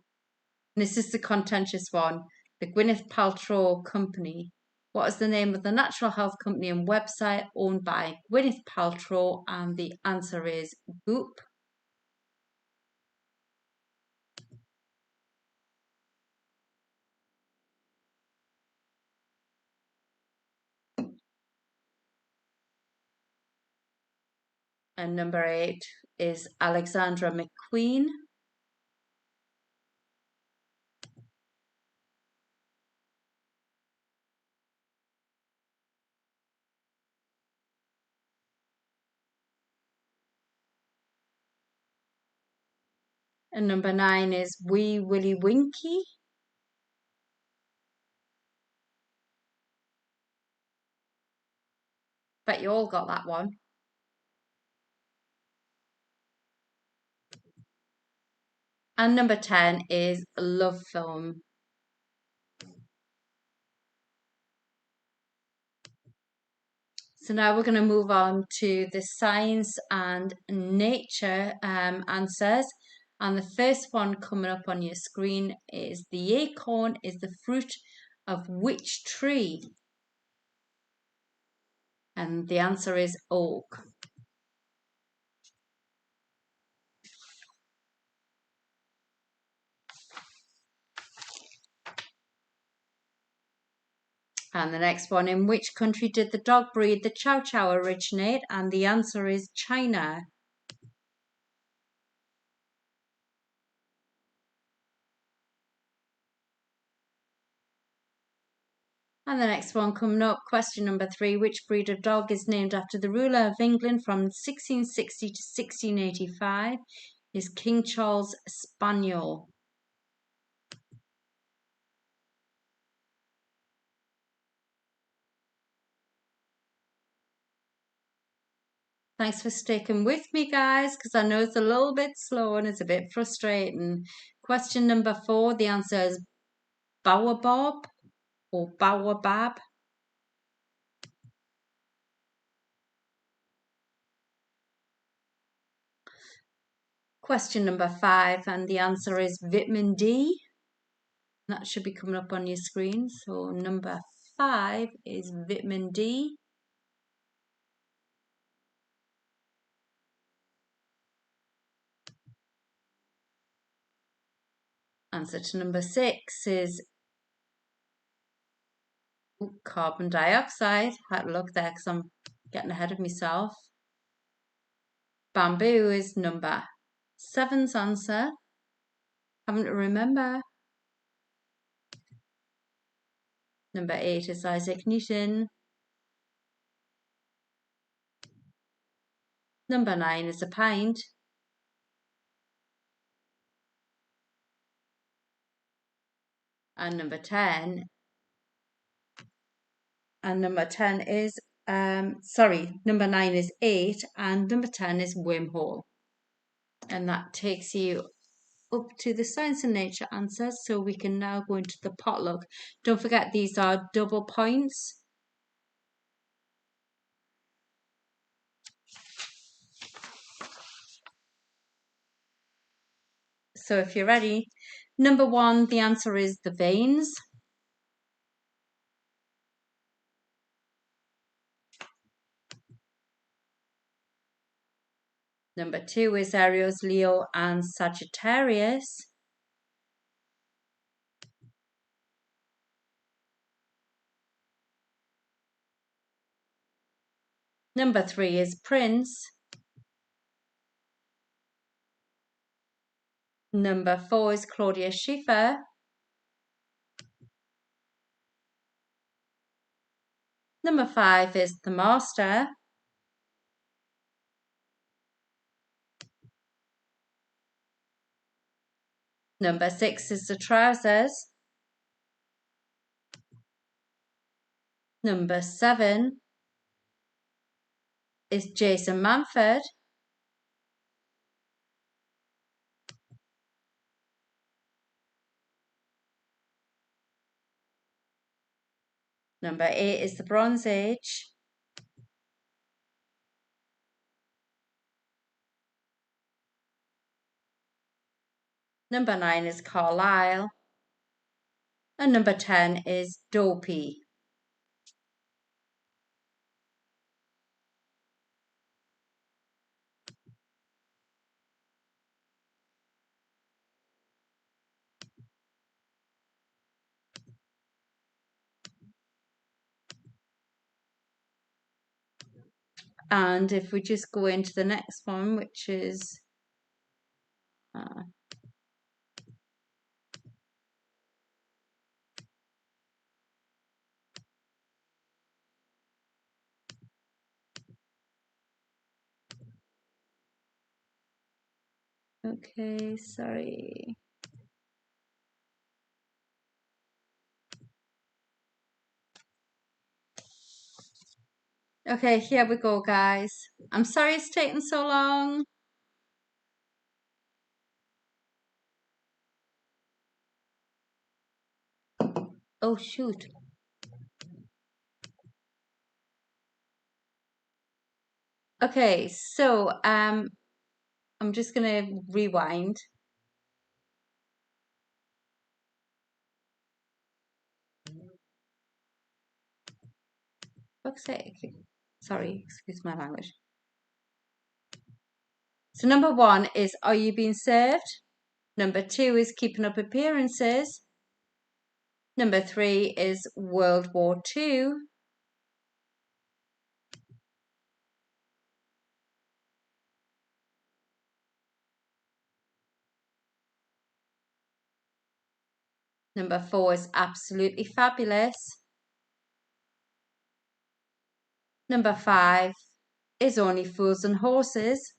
this is the contentious one. The Gwyneth Paltrow Company. What is the name of the natural health company and website owned by Gwyneth Paltrow? And the answer is Goop. And number 8 is Alexandra McQueen. And number 9 is Wee Willie Winky. Bet you all got that one. And number 10 is Love Film. So now we're going to move on to the science and nature answers. And the first one coming up on your screen is the acorn is the fruit of which tree? And the answer is oak. And the next one, in which country did the dog breed the Chow Chow originate? And the answer is China. And the next one coming up, question number 3, which breed of dog is named after the ruler of England from 1660 to 1685? Is King Charles Spaniel. Thanks for sticking with me, guys, because I know it's a little bit slow and it's a bit frustrating. Question number 4, the answer is Baobab or Baobab. Question number 5, and the answer is vitamin D. That should be coming up on your screen. So number 5 is vitamin D. Answer to number 6 is carbon dioxide. Had to look there because I'm getting ahead of myself. Bamboo is number 7's answer. Having to remember. Number 8 is Isaac Newton. Number 9 is a pint. And number 10 is number 9 is 8 and number 10 is wormhole. And that takes you up to the science and nature answers, so we can now go into the potluck. Don't forget, these are double points. So if you're ready, number 1, the answer is the veins. Number 2 is Aries, Leo, and Sagittarius. Number 3 is Prince. Number 4 is Claudia Schiffer. Number 5 is the Master. Number 6 is the trousers. Number 7 is Jason Manford. Number 8 is the Bronze Age. Number 9 is Carlisle. And number 10 is Dopey. And if we just go into the next one, which is okay, sorry. Okay, here we go, guys. I'm sorry it's taken so long. Oh, shoot. Okay, so I'm just gonna rewind. Fuck's sake. Sorry, excuse my language. So number 1 is Are You Being Served? Number 2 is Keeping Up Appearances. Number 3 is World War II. Number 4 is Absolutely Fabulous. Number 5 is Only Fools and Horses.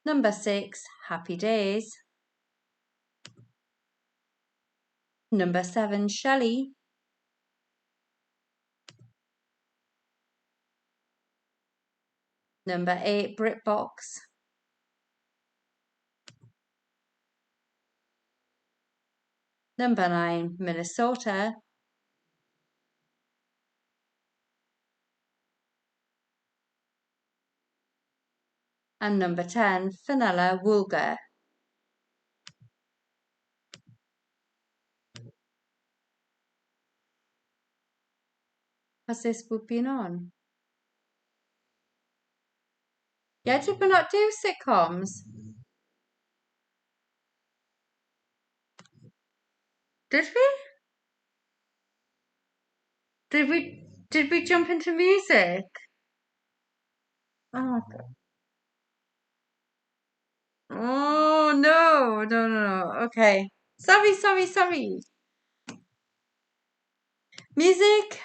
Number 6, Happy Days. Number 7, Shelley. Number 8, BritBox. Number 9, Minnesota. And number 10, Fenella Woolger. Has this book been on? Yeah, did we not do sitcoms? Did we? Did we jump into music? Oh God. Oh no, no, no, no. Okay. Sorry. Music.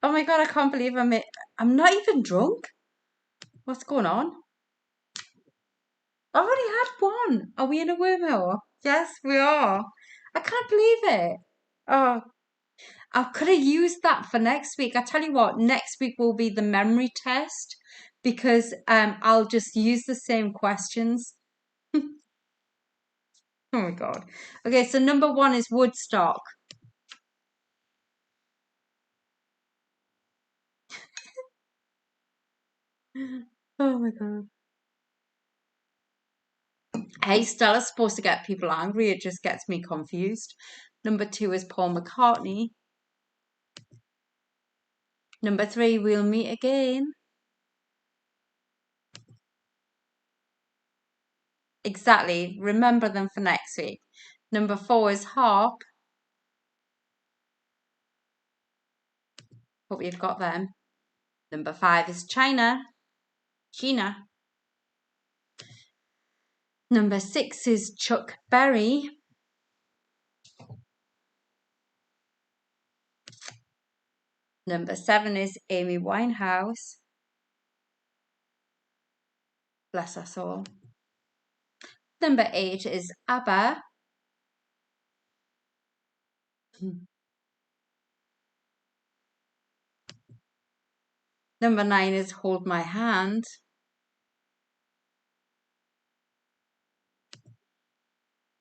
Oh my God, I can't believe I'm not even drunk. What's going on? I already had one. Are we in a wormhole? Yes, we are. I can't believe it. Oh, I could have used that for next week. I tell you what, next week will be the memory test because I'll just use the same questions. Oh my God. Okay, so number 1 is Woodstock. Oh my God. Hey, Stella's supposed to get people angry. It just gets me confused. Number 2 is Paul McCartney. Number 3, We'll Meet Again. Exactly. Remember them for next week. Number 4 is Harp. Hope you've got them. Number 5 is China. China. Number 6 is Chuck Berry. Number 7 is Amy Winehouse. Bless us all. Number 8 is ABBA. Number 9 is Hold My Hand.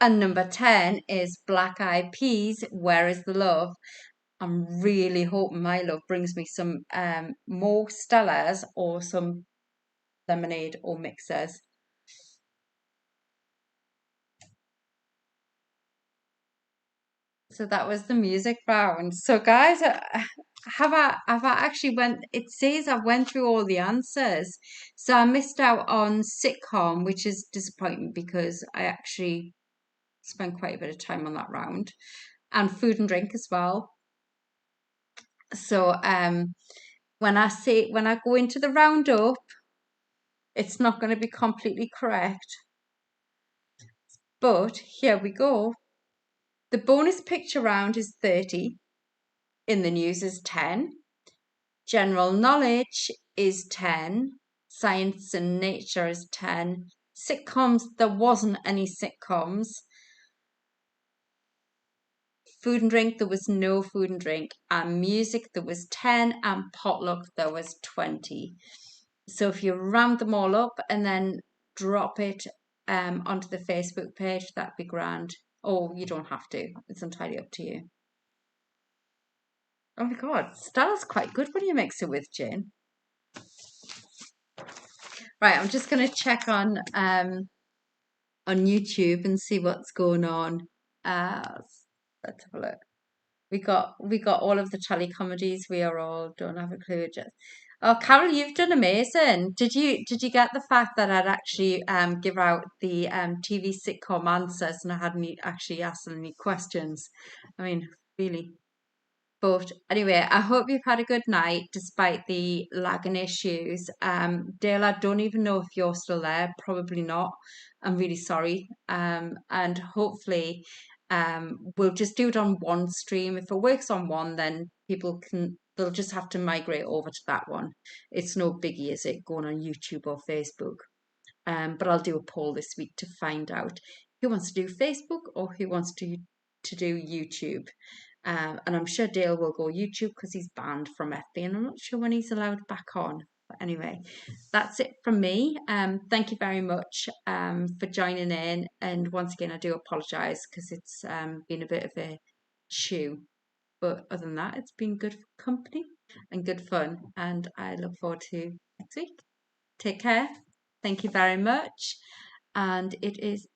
And number 10 is Black Eyed Peas, Where is the Love? I'm really hoping my love brings me some more Stellas or some lemonade or mixers. So that was the music round. So guys, have I actually went, it says I went through all the answers. So I missed out on sitcom, which is disappointing because I actually spent quite a bit of time on that round. And food and drink as well. So when I go into the roundup, it's not going to be completely correct. But here we go. The bonus picture round is 30. In the news is 10. General knowledge is 10. Science and nature is 10. Sitcoms, there wasn't any sitcoms. Food and drink, there was no food and drink. And music, there was 10. And potluck, there was 20. So if you round them all up and then drop it onto the Facebook page, that'd be grand. Or you don't have to. It's entirely up to you. Oh my God, Stella's quite good when you mix it with gin. Right, I'm just going to check on YouTube and see what's going on. Let's have a look. We got all of the Charlie comedies. We are all don't have a clue. Just oh, Carol, you've done amazing. Did you get the fact that I'd actually give out the TV sitcom answers and I hadn't actually asked any questions? I mean, really. But anyway, I hope you've had a good night despite the lagging issues. Dale, I don't even know if you're still there. Probably not. I'm really sorry. And hopefully, we'll just do it on one stream. If it works on one, then they'll just have to migrate over to that one. It's no biggie, is it, going on YouTube or Facebook? But I'll do a poll this week to find out who wants to do Facebook or who wants to do YouTube. And I'm sure Dale will go YouTube because he's banned from FB, and I'm not sure when he's allowed back on. But anyway, that's it from me. Thank you very much for joining in. And once again, I do apologise because it's been a bit of a chew. But other than that, it's been good company and good fun. And I look forward to next week. Take care. Thank you very much. And it is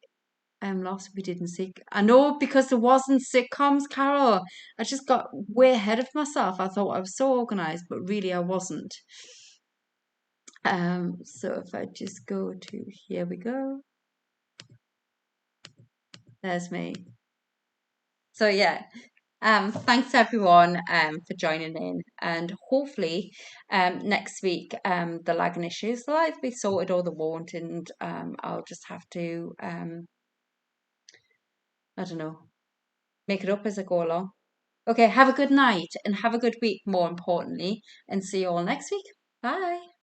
lost. We didn't see. I know because there wasn't sitcoms, Carol. I just got way ahead of myself. I thought I was so organized, but really I wasn't. So if I just go to here we go. There's me. So yeah. Thanks everyone for joining in, and hopefully next week the lagging issues will either be sorted or they won't, and I'll just have to I don't know, make it up as I go along. Okay, have a good night and have a good week, more importantly, and see you all next week. Bye.